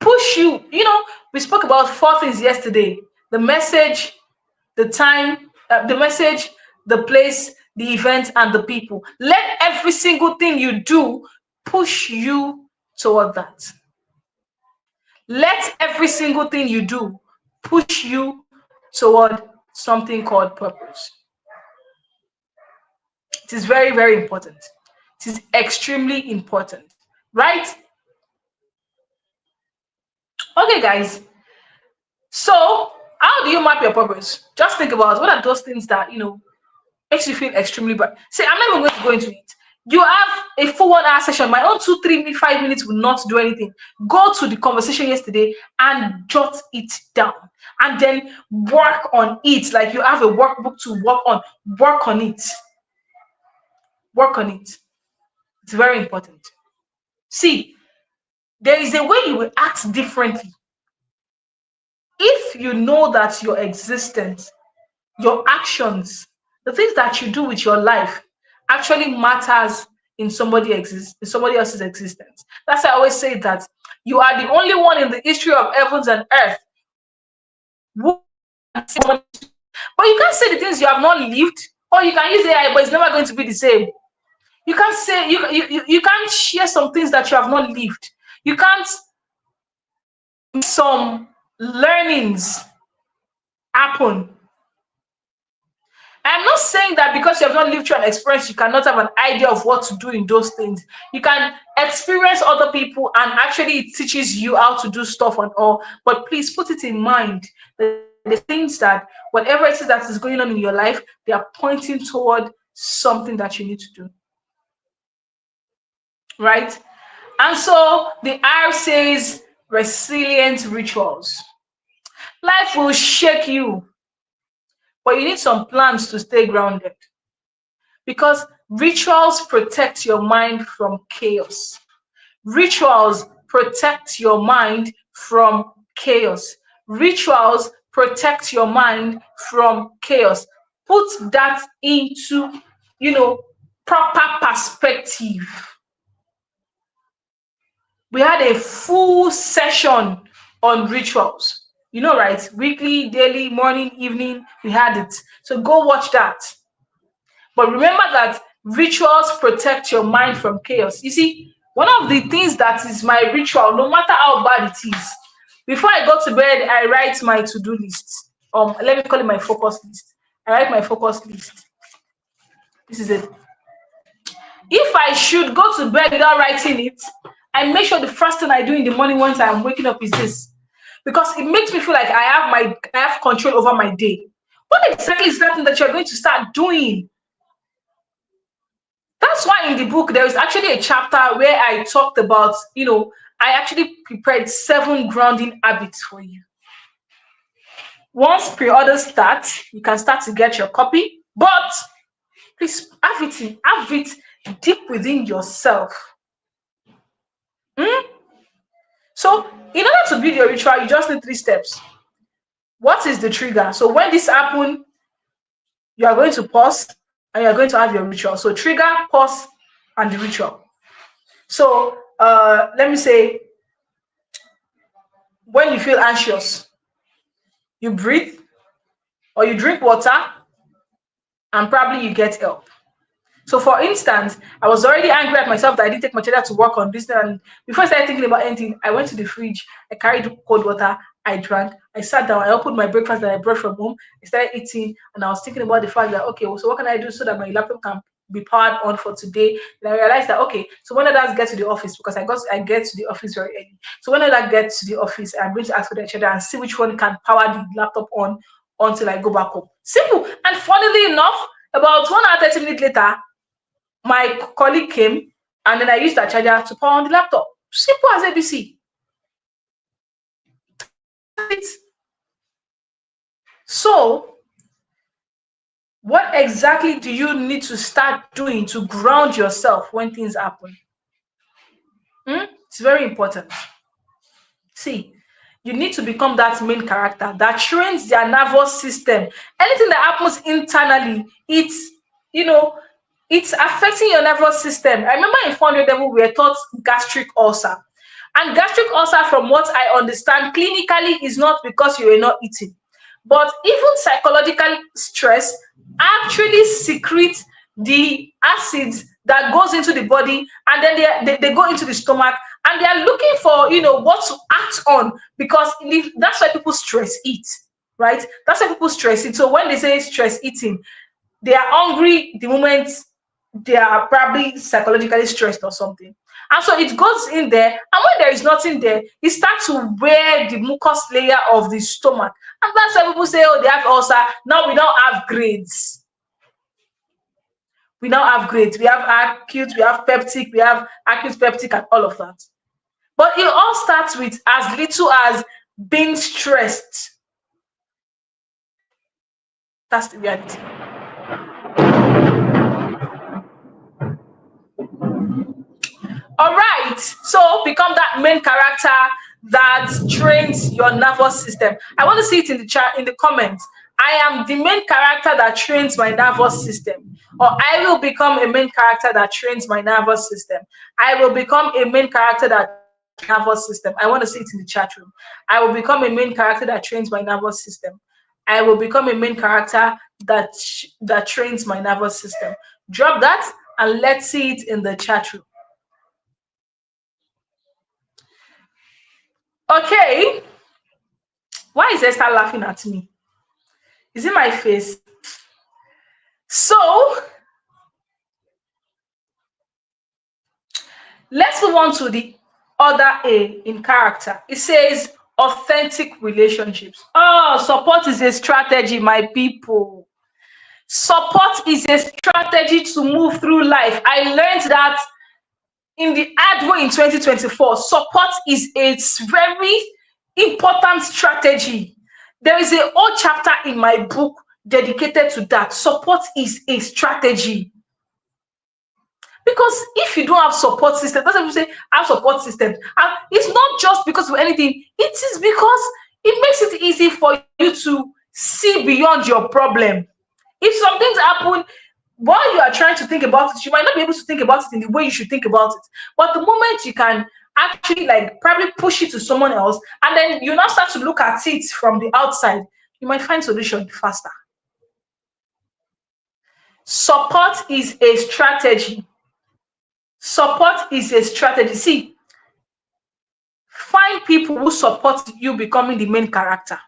Push you. We spoke about 4 things yesterday: the message, the time, the message, the place, the event, and the people. Let every single thing you do push you toward that. Let every single thing you do push you toward something called purpose. It is very, very important. It is extremely important, right? Okay, guys. So, how do you map your purpose? Just think about what are those things that makes you feel extremely bad. See, I'm not even going to go into it. You have a full 1 hour session. My own 2, 3, 5 minutes will not do anything. Go to the conversation yesterday and jot it down, and then work on it. Like you have a workbook to work on. Work on it. Work on it. It's very important. See, there is a way you will act differently if you know that your existence, your actions, the things that you do with your life actually matters in somebody else's existence. That's why I always say that you are the only one in the history of heavens and earth who can say but you can't say the things you have not lived, or you can use AI, but it's never going to be the same. You can't say you can't share some things that you have not lived. You can't some learnings happen. I'm not saying that because you have not lived through an experience, you cannot have an idea of what to do in those things. You can experience other people and actually it teaches you how to do stuff and all. But please put it in mind that the things that whatever it is that is going on in your life, they are pointing toward something that you need to do. Right? And so the R says resilient rituals. Life will shake you, but you need some plans to stay grounded. Because rituals protect your mind from chaos. Rituals protect your mind from chaos. Rituals protect your mind from chaos. Put that into, proper perspective. We had a full session on rituals. Right? Weekly, daily, morning, evening, we had it. So go watch that. But remember that rituals protect your mind from chaos. You see, one of the things that is my ritual, no matter how bad it is, before I go to bed, I write my to-do list. Let me call it my focus list. I write my focus list. This is it. If I should go to bed without writing it, I make sure the first thing I do in the morning once I'm waking up is this. Because it makes me feel like I have control over my day. What exactly is that thing that you're going to start doing? That's why in the book there is actually a chapter where I talked about, I actually prepared 7 grounding habits for you. Once pre-order starts, you can start to get your copy, but please have it deep within yourself. Hmm? So, in order to build your ritual, you just need 3 steps. What is the trigger? So, when this happens, you are going to pause and you are going to have your ritual. So, trigger, pause, and the ritual. So, let me say, when you feel anxious, you breathe or you drink water and probably you get help. So, for instance, I was already angry at myself that I didn't take my charger to work on this. And before I started thinking about anything, I went to the fridge, I carried cold water, I drank, I sat down, I opened my breakfast that I brought from home, I started eating, and I was thinking about the fact that, okay, well, so what can I do so that my laptop can be powered on for today? And I realized that, okay, so when others get to the office, because I get to the office very early. So when others get to the office, I'm going to ask for their charger and see which one can power the laptop on until I go back home. Simple. And funnily enough, about 1 hour 30 minutes later, my colleague came and then I used that charger to power on the laptop. Simple as ABC. So, what exactly do you need to start doing to ground yourself when things happen? It's very important. See, you need to become that main character that trains their nervous system. Anything that happens internally, you know, it's affecting your nervous system. I remember in 400 level, we were taught gastric ulcer. And gastric ulcer, from what I understand, clinically is not because you were not eating. But even psychological stress actually secretes the acids that goes into the body, and then they go into the stomach, and they are looking for what to act on, because that's why people stress eat, right? That's why people stress eat. So when they say stress eating, they are hungry the moment they are probably psychologically stressed or something. And so it goes in there, and when there is nothing there, it starts to wear the mucus layer of the stomach. And that's why people say, oh, they have ulcer. Now we don't have grades. We now have grades. We have acute, we have peptic, we have acute peptic, and all of that. But it all starts with as little as being stressed. That's the reality. All right. So become that main character that trains your nervous system. I want to see it in the chat, in the comments. I am the main character that trains my nervous system. Or I will become a main character that trains my nervous system. I will become a main character that trains my nervous system. I want to see it in the chat room. I will become a main character that trains my nervous system. I will become a main character that trains my nervous system. Drop that and let's see it in the chat room. Okay. Why is Esther laughing at me? Is it my face? So let's move on to the other A in character. It says authentic relationships. Oh, support is a strategy, my people. Support is a strategy to move through life. I learned that in the hard way in 2024. Support is a very important strategy. There is a whole chapter in my book dedicated to that. Support is a strategy. Because if you don't have support system, that's what you say, have support system. And it's not just because of anything, it is because it makes it easy for you to see beyond your problem. If some things happen while you are trying to think about it, you might not be able to think about it in the way you should think about it. But the moment you can actually probably push it to someone else, and then you now start to look at it from the outside, you might find solution faster. Support is a strategy. Support is a strategy. See, find people who support you becoming the main character.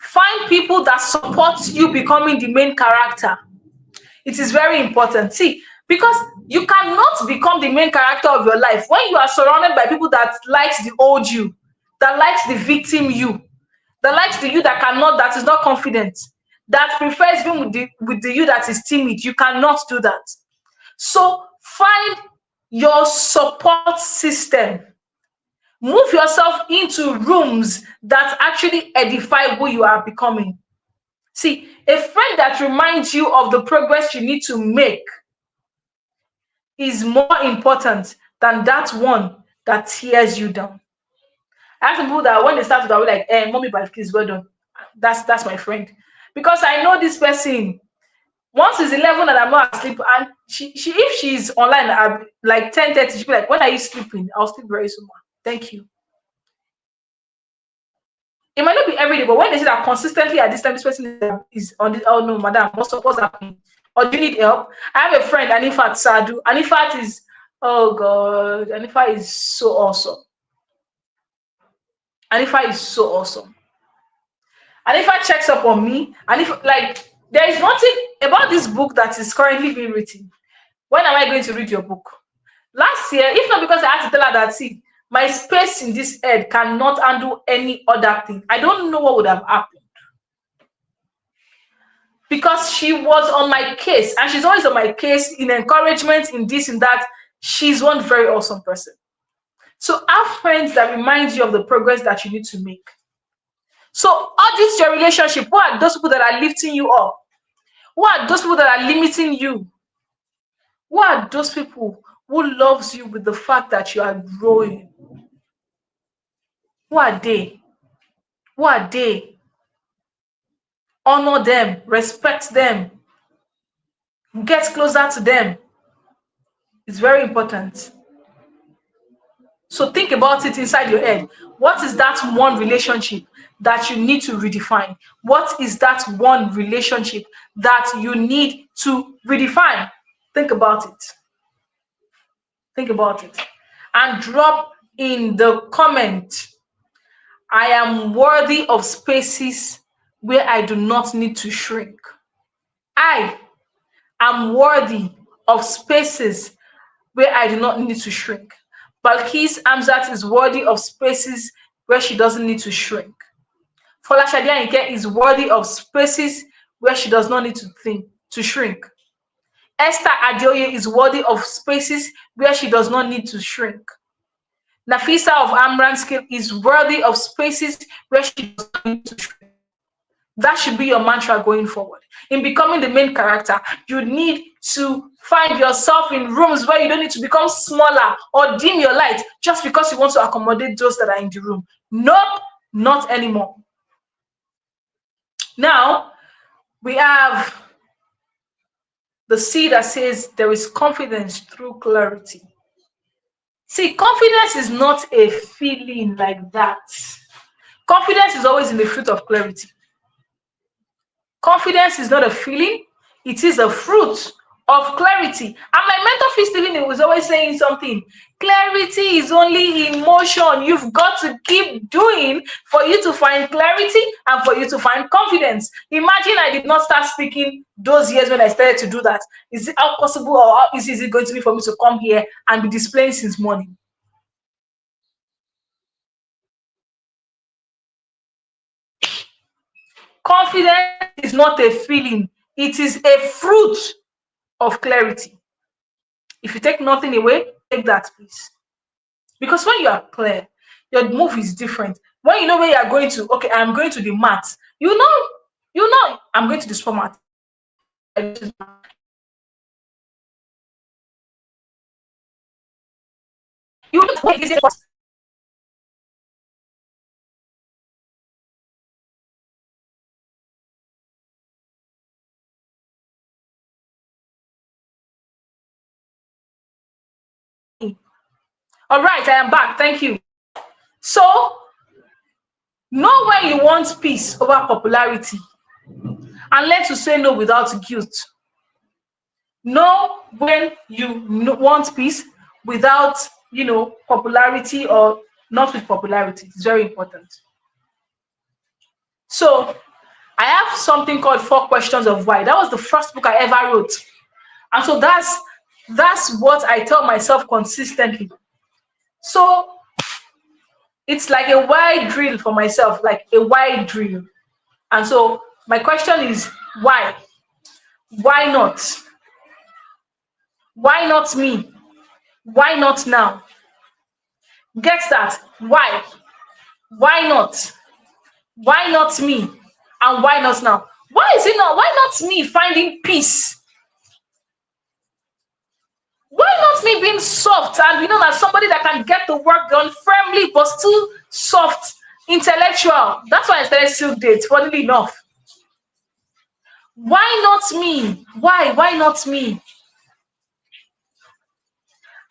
Find people that support you becoming the main character. It is very important. See, because you cannot become the main character of your life when you are surrounded by people that likes the old you, that likes the victim you, that likes the you that is not confident, that prefers being with the you that is timid. You cannot do that. So find your support system. Move yourself into rooms that actually edify who you are becoming. See, a friend that reminds you of the progress you need to make is more important than that one that tears you down. I have some people that when they start to be like, mommy Balqees, well done. That's my friend. Because I know this person. Once it's 11 and I'm not asleep, and she if she's online at like 10:30, she'll be like, when are you sleeping? I'll sleep very soon. Thank you. It might not be every day, but when they say that consistently at this time, this person is on this, oh no, madam, what's happening? Or do you need help? I have a friend, Anifat Sadu. Anifat is, oh God, Anifat is so awesome. Anifat is so awesome. Anifat checks up on me, and if like there is nothing about this book that is currently being written. When am I going to read your book? Last year, if not because I had to tell her that, see, my space in this head cannot handle any other thing, I don't know what would have happened. Because she was on my case, and she's always on my case in encouragement, in this and that. She's one very awesome person. So have friends that remind you of the progress that you need to make. So audit your relationship. Who are those people that are lifting you up? Who are those people that are limiting you? Who are those people who loves you with the fact that you are growing? Who are they? Who are they? Honor them, respect them, get closer to them. It's very important. So think about it inside your head. What is that one relationship that you need to redefine? What is that one relationship that you need to redefine? Think about it. Think about it. And drop in the comment, I am worthy of spaces where I do not need to shrink. I am worthy of spaces where I do not need to shrink. Balqees Hamzat is worthy of spaces where she doesn't need to shrink. Folashade Ayinke is worthy of spaces where she does not need to shrink. Esther Adeoye is worthy of spaces where she does not need to shrink. Nafisa of Amran Skill is worthy of spaces where she does not need to shrink. That should be your mantra going forward. In becoming the main character, you need to find yourself in rooms where you don't need to become smaller or dim your light just because you want to accommodate those that are in the room. Nope, not anymore. Now, we have the C that says there is confidence through clarity. See, confidence is not a feeling like that. Confidence is always in the fruit of clarity. Confidence is not a feeling, it is a fruit of clarity. And my mentor, Fee Stephen, was always saying something. Clarity is only in motion. You've got to keep doing for you to find clarity and for you to find confidence. Imagine I did not start speaking those years when I started to do that. Is it how possible or how easy is it going to be for me to come here and be displaying since morning? Confidence is not a feeling, it is a fruit of clarity. If you take nothing away, take that, please. Because when you are clear, your move is different. When you know where you are going to, okay, I'm going to the mat. You know, I'm going to the supermarket. You know what is it? All right, I am back. Thank you. So, know when you want peace over popularity and learn to say no without guilt. Know when you want peace without, popularity or not with popularity. It's very important. So, I have something called 4 Questions of Why. That was the first book I ever wrote. And so that's what I tell myself consistently. So it's like a why drill for myself, like a why drill. And so my question is why? Why not? Why not me? Why not now? Get that? Why? Why not? Why not me? And why not now? Why is it not? Why not me finding peace? Why not me being soft and as somebody that can get the work done firmly but still soft, intellectual? That's why I started Silk Date, funnily enough. Why not me? Why? Why not me?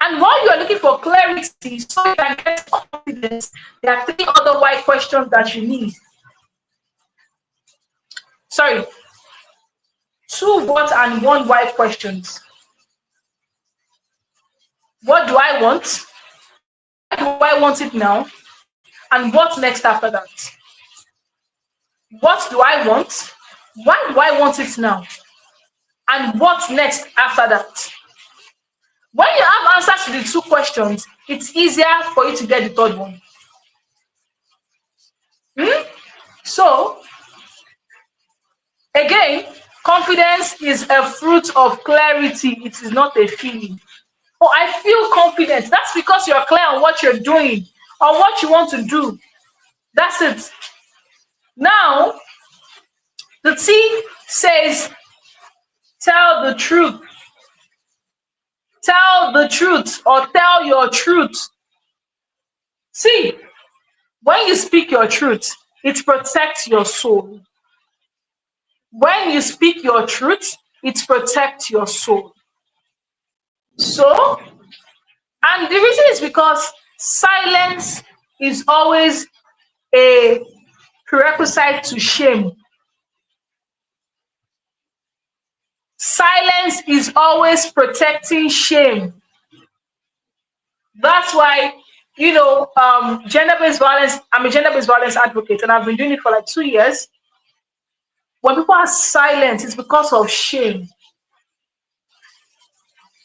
And while you are looking for clarity so you can get confidence, there are three other why questions that you need. Sorry, two what and one why questions. What do I want? Why do I want it now? And what next after that? What do I want? Why do I want it now? And what next after that? When you have answers to the two questions, it's easier for you to get the third one. So, again, confidence is a fruit of clarity. It is not a feeling. Oh, I feel confident. That's because you're clear on what you're doing or what you want to do. That's it. Now, the T says, tell the truth. Tell the truth or tell your truth. See, when you speak your truth, it protects your soul. When you speak your truth, it protects your soul. So, and the reason is because silence is always a prerequisite to shame. Silence is always protecting shame. That's why, gender-based violence, I'm a gender-based violence advocate and I've been doing it for like 2 years. When people are silent, it's because of shame.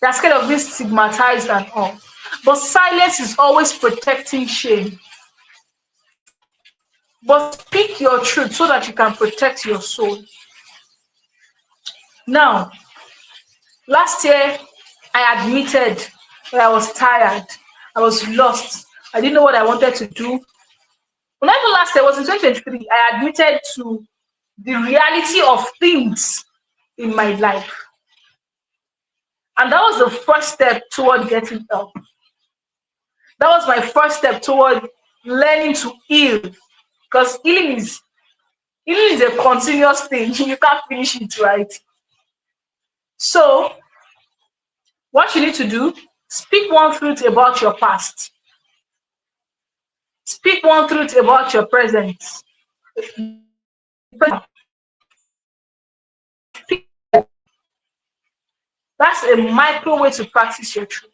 They're scared of being stigmatized and all. But silence is always protecting shame. But speak your truth so that you can protect your soul. Now, last year, I admitted that I was tired. I was lost. I didn't know what I wanted to do. Well, not even last year, it was in 2023. I admitted to the reality of things in my life. And that was the first step toward getting help. That was my first step toward learning to heal. Because healing is a continuous thing. You can't finish it, right? So, what you need to do, speak one truth about your past. Speak one truth about your present. That's a micro way to practice your truth.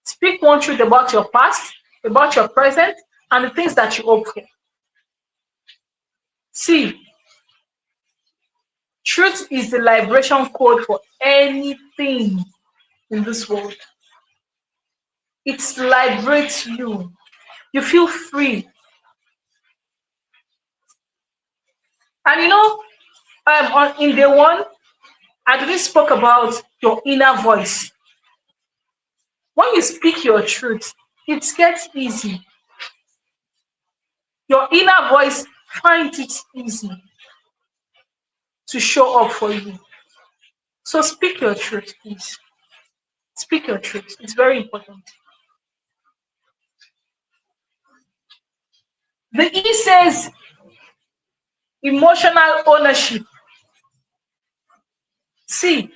Speak one truth about your past, about your present, and the things that you hope for. See, truth is the liberation code for anything in this world. It liberates you. You feel free. And in day one, I really spoke about your inner voice. When you speak your truth, it gets easy. Your inner voice finds it easy to show up for you. So speak your truth, please. Speak your truth. It's very important. The E says emotional ownership. See,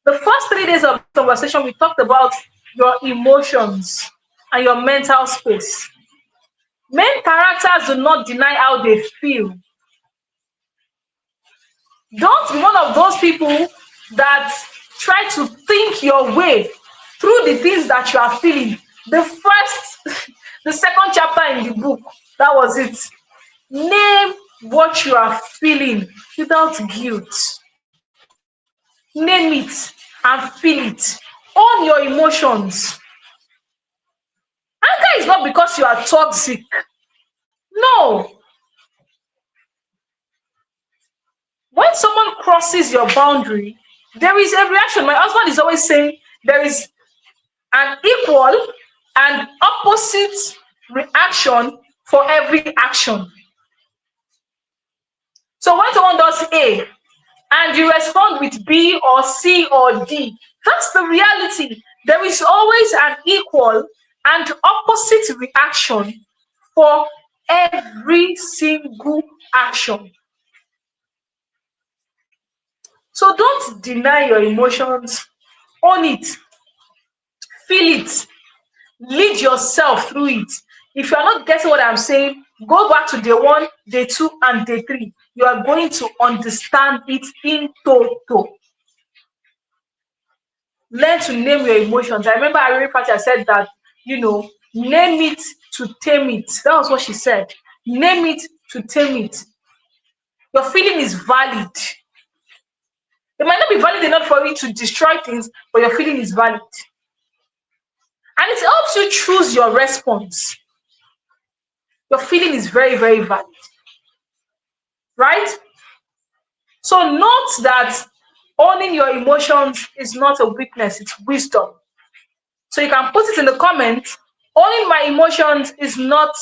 the first 3 days of the conversation, we talked about your emotions and your mental space. Main characters do not deny how they feel. Don't be one of those people that try to think your way through the things that you are feeling. The second chapter in the book, that was it. Name what you are feeling without guilt. Name it and feel it. Own your emotions. Anger is not because you are toxic. No. When someone crosses your boundary, There is a reaction. My husband is always saying there is an equal and opposite reaction for every action. So when someone does A and you respond with B or C or D, that's the reality. There is always an equal and opposite reaction for every single action. So don't deny your emotions, own it, feel it, lead yourself through it. If you are not getting what I'm saying, go back to day one, day two, and day three. You are going to understand it in total. Learn to name your emotions. I remember Irene Pacha said that, name it to tame it. That was what she said. Name it to tame it. Your feeling is valid. It might not be valid enough for you to destroy things, but your feeling is valid. And it helps you choose your response. Your feeling is very, very valid. Right? So note that owning your emotions is not a weakness, it's wisdom. So you can put it in the comments. Owning my emotions is not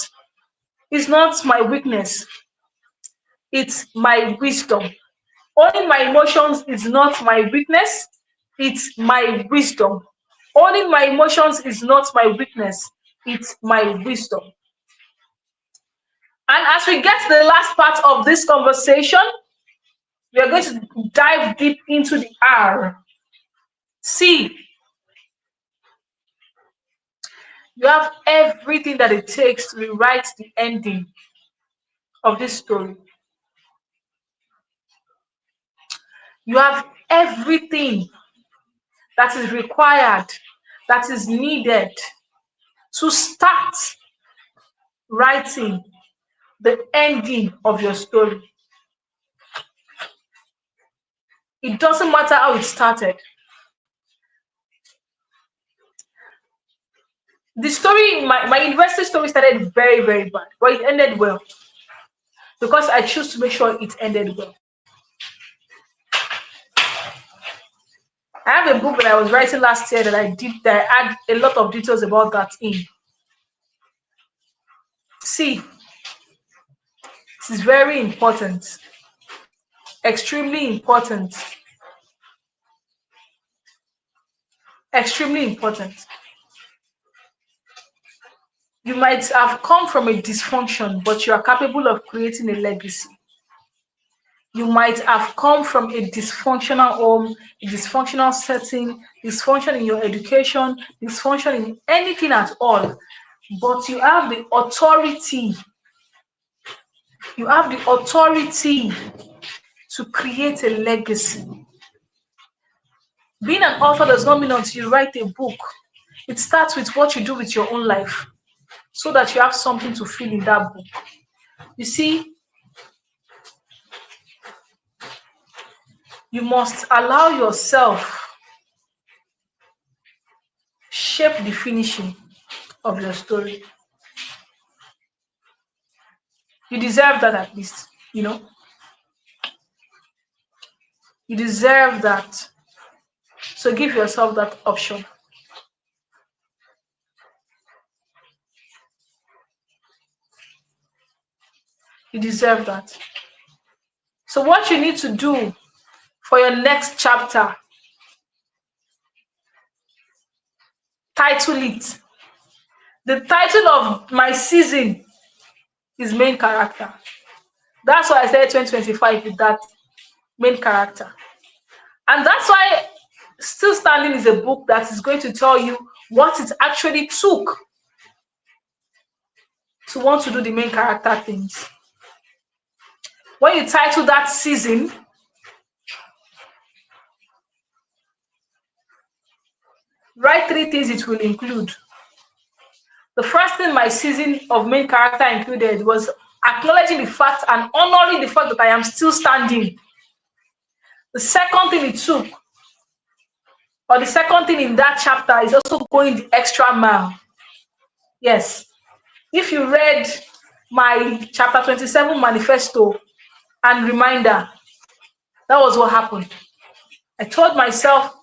my weakness, it's my wisdom. Owning my emotions is not my weakness, it's my wisdom. Owning my emotions is not my weakness, it's my wisdom. And as we get to the last part of this conversation, we are going to dive deep into the R. C. You have everything that it takes to rewrite the ending of this story. You have everything that is required, that is needed to start writing the ending of your story. It doesn't matter how it started. The story, my university story started very, very bad, but it ended well because I chose to make sure it ended well. I have a book that I was writing last year that I had a lot of details about that in. See, this is very important, extremely important, extremely important. You might have come from a dysfunction, but you are capable of creating a legacy. You might have come from a dysfunctional home, a dysfunctional setting, dysfunction in your education, dysfunction in anything at all, but you have the authority. You have the authority to create a legacy. Being an author does not mean until you write a book. It starts with what you do with your own life so that you have something to feel in that book. You see, you must allow yourself shape the finishing of your story. You deserve that at least, You deserve that. So give yourself that option. You deserve that. So what you need to do for your next chapter, title it. The title of my season is main character. That's why I said 2025 with that main character. And that's why Still Standing is a book that is going to tell you what it actually took to want to do the main character things. When you title that season, write 3 things it will include. The first thing my season of main character included was acknowledging the fact and honoring the fact that I am still standing. The second thing it took, or the second thing in that chapter, is also going the extra mile. Yes. If you read my chapter 27 manifesto and reminder, that was what happened. I told myself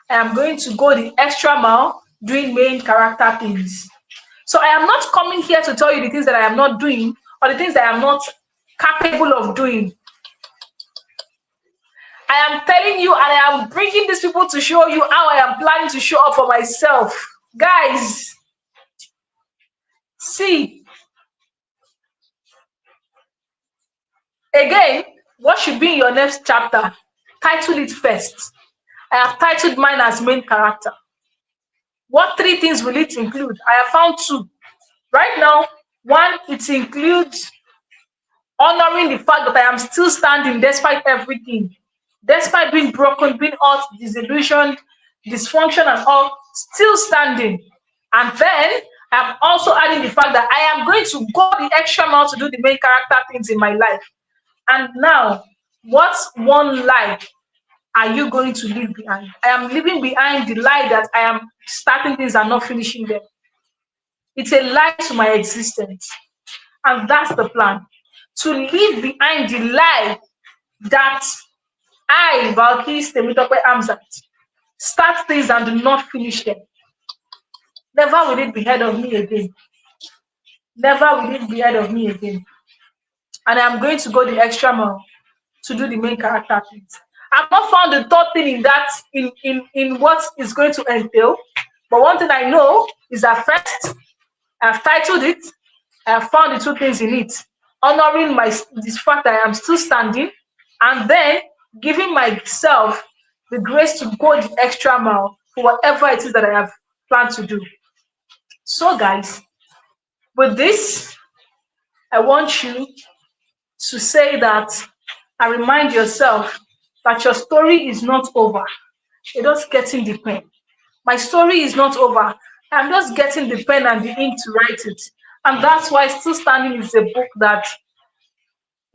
I am going to go the extra mile doing main character things. So I am not coming here to tell you the things that I am not doing or the things that I am not capable of doing. I am telling you and I am bringing these people to show you how I am planning to show up for myself. Guys, see, again, what should be in your next chapter? Title it first. I have titled mine as main character. What three things will it include? I have found two. Right now, one, it includes honoring the fact that I am still standing despite everything, despite being broken, being hurt, disillusioned, dysfunction, and all, still standing. And then I'm also adding the fact that I am going to go the extra mile to do the main character things in my life. And now, what's one lie are you going to leave behind? I am leaving behind the lie that I am starting things and not finishing them. It's a lie to my existence. And that's the plan. To leave behind the lie that I, Balqees Hamzat, start things and do not finish them. Never will it be heard of me again. Never will it be heard of me again. And I'm going to go the extra mile to do the main character things. I've not found the third thing in that in what is going to entail. But one thing I know is that first, I've titled it, I have found the two things in it. Honoring this fact that I am still standing, and then giving myself the grace to go the extra mile for whatever it is that I have planned to do. So, guys, with this, I want you to say that and remind yourself that your story is not over. You're just getting the pen. My story is not over. I'm just getting the pen and the ink to write it. And that's why Still Standing is a book that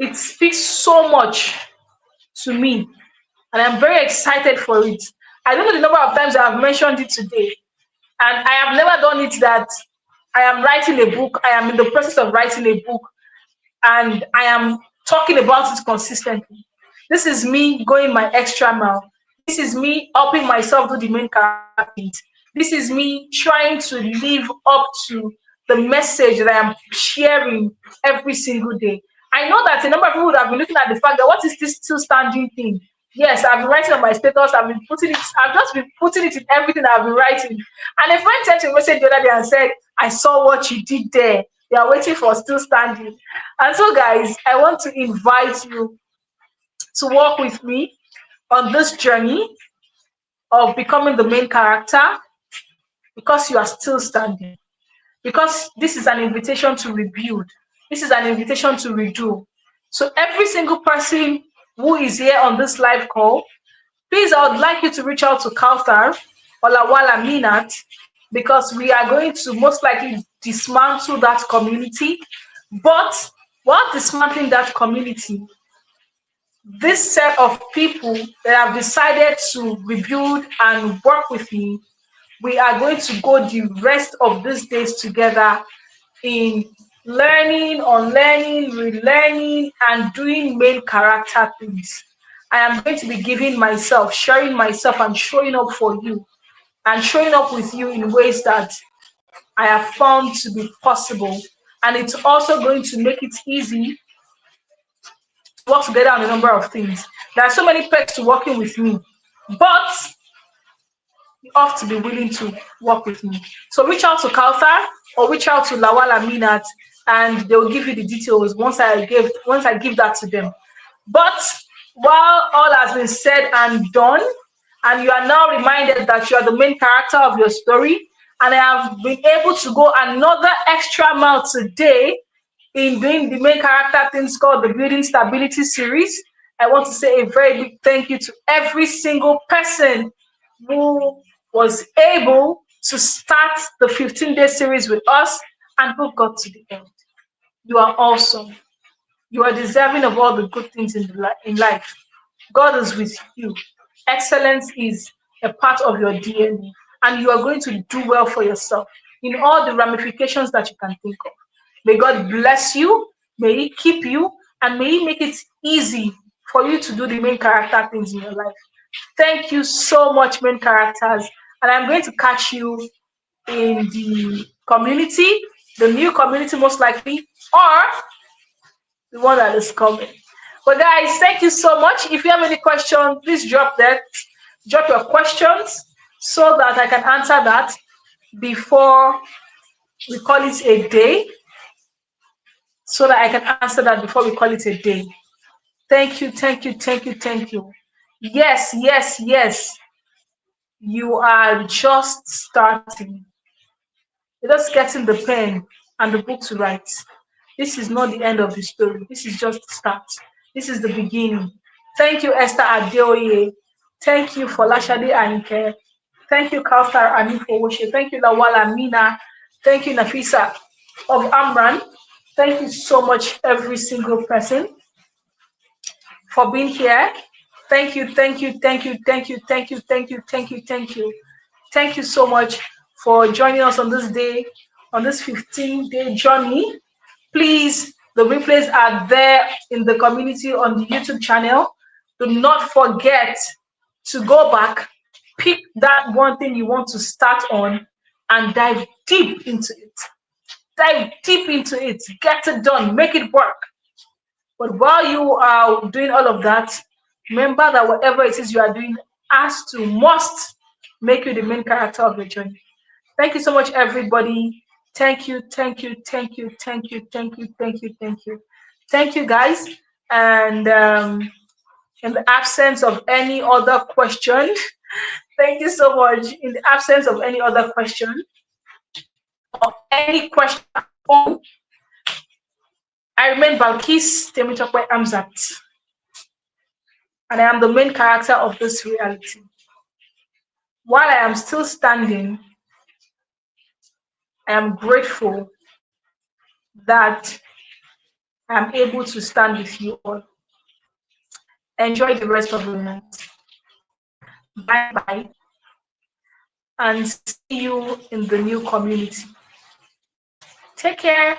it speaks so much to me. And I'm very excited for it. I don't know the number of times I have mentioned it today. And I have never done it that I am writing a book. I am in the process of writing a book. And I am talking about it consistently. This is me going my extra mile. This is me helping myself do the main character things. This is me trying to live up to the message that I am sharing every single day. I know that a number of people would have been looking at the fact that what is this still standing thing? Yes, I've been writing on my status, I've just been putting it in everything I've been writing. And a friend sent a message the other day and said, I saw what you did there. You are waiting for Still Standing. And so, guys, I want to invite you to walk with me on this journey of becoming the main character because you are still standing. Because this is an invitation to rebuild. This is an invitation to redo. So every single person who is here on this live call, please, I would like you to reach out to Kauthar or Lawala Minat because we are going to most likely dismantle that community. But while dismantling that community, this set of people that have decided to rebuild and work with me, we are going to go the rest of these days together in learning, unlearning, relearning, and doing main character things. I am going to be giving myself, sharing myself, and showing up for you, and showing up with you in ways that I have found to be possible. And it's also going to make it easy to work together on a number of things. There are so many perks to working with me, but you have to be willing to work with me. So reach out to Kauthar or reach out to Lawala Minat, and they will give you the details once I give that to them. But while all has been said and done, and you are now reminded that you are the main character of your story, and I have been able to go another extra mile today in doing the main character things called the Building Stability series, I want to say a very big thank you to every single person who was able to start the 15-day series with us and who got to the end. You are awesome. You are deserving of all the good things in life. God is with you. Excellence is a part of your DNA, and you are going to do well for yourself in all the ramifications that you can think of. May God bless you, may He keep you, and may He make it easy for you to do the main character things in your life. Thank you so much, main characters. And I'm going to catch you in the community, the new community most likely, or the one that is coming. But guys, thank you so much. If you have any question, please drop your questions so that I can answer that before we call it a day. So that I can answer that before we call it a day. Thank you, thank you, thank you, thank you. Yes, yes, yes. You are just starting. You're just getting the pen and the book to write. This is not the end of the story. This is just the start. This is the beginning. Thank you, Esther Adeoye. Thank you for Lashade Anike. Thank you, Kausar Anifo Woshe. Thank you, Lawal Amina. Thank you, Nafisa of Amran. Thank you so much, every single person, for being here. Thank you, thank you, thank you, thank you, thank you, thank you, thank you, thank you. Thank you so much for joining us on this day, on this 15-day journey. Please, the replays are there in the community on the YouTube channel. Do not forget to go back, pick that one thing you want to start on, and dive deep into it. Dive deep into it. Get it done. Make it work. But while you are doing all of that, remember that whatever it is you are doing must make you the main character of your journey. Thank you so much, everybody. Thank you, thank you, thank you, thank you, thank you, thank you, thank you. Thank you, guys. And in the absence of any other question, thank you so much. In the absence of any other question, or any question at all, I remain Balqees Hamzat, and I am the main character of this reality. While I am still standing, I am grateful that I'm able to stand with you all. Enjoy the rest of the night. Bye bye. And see you in the new community. Take care.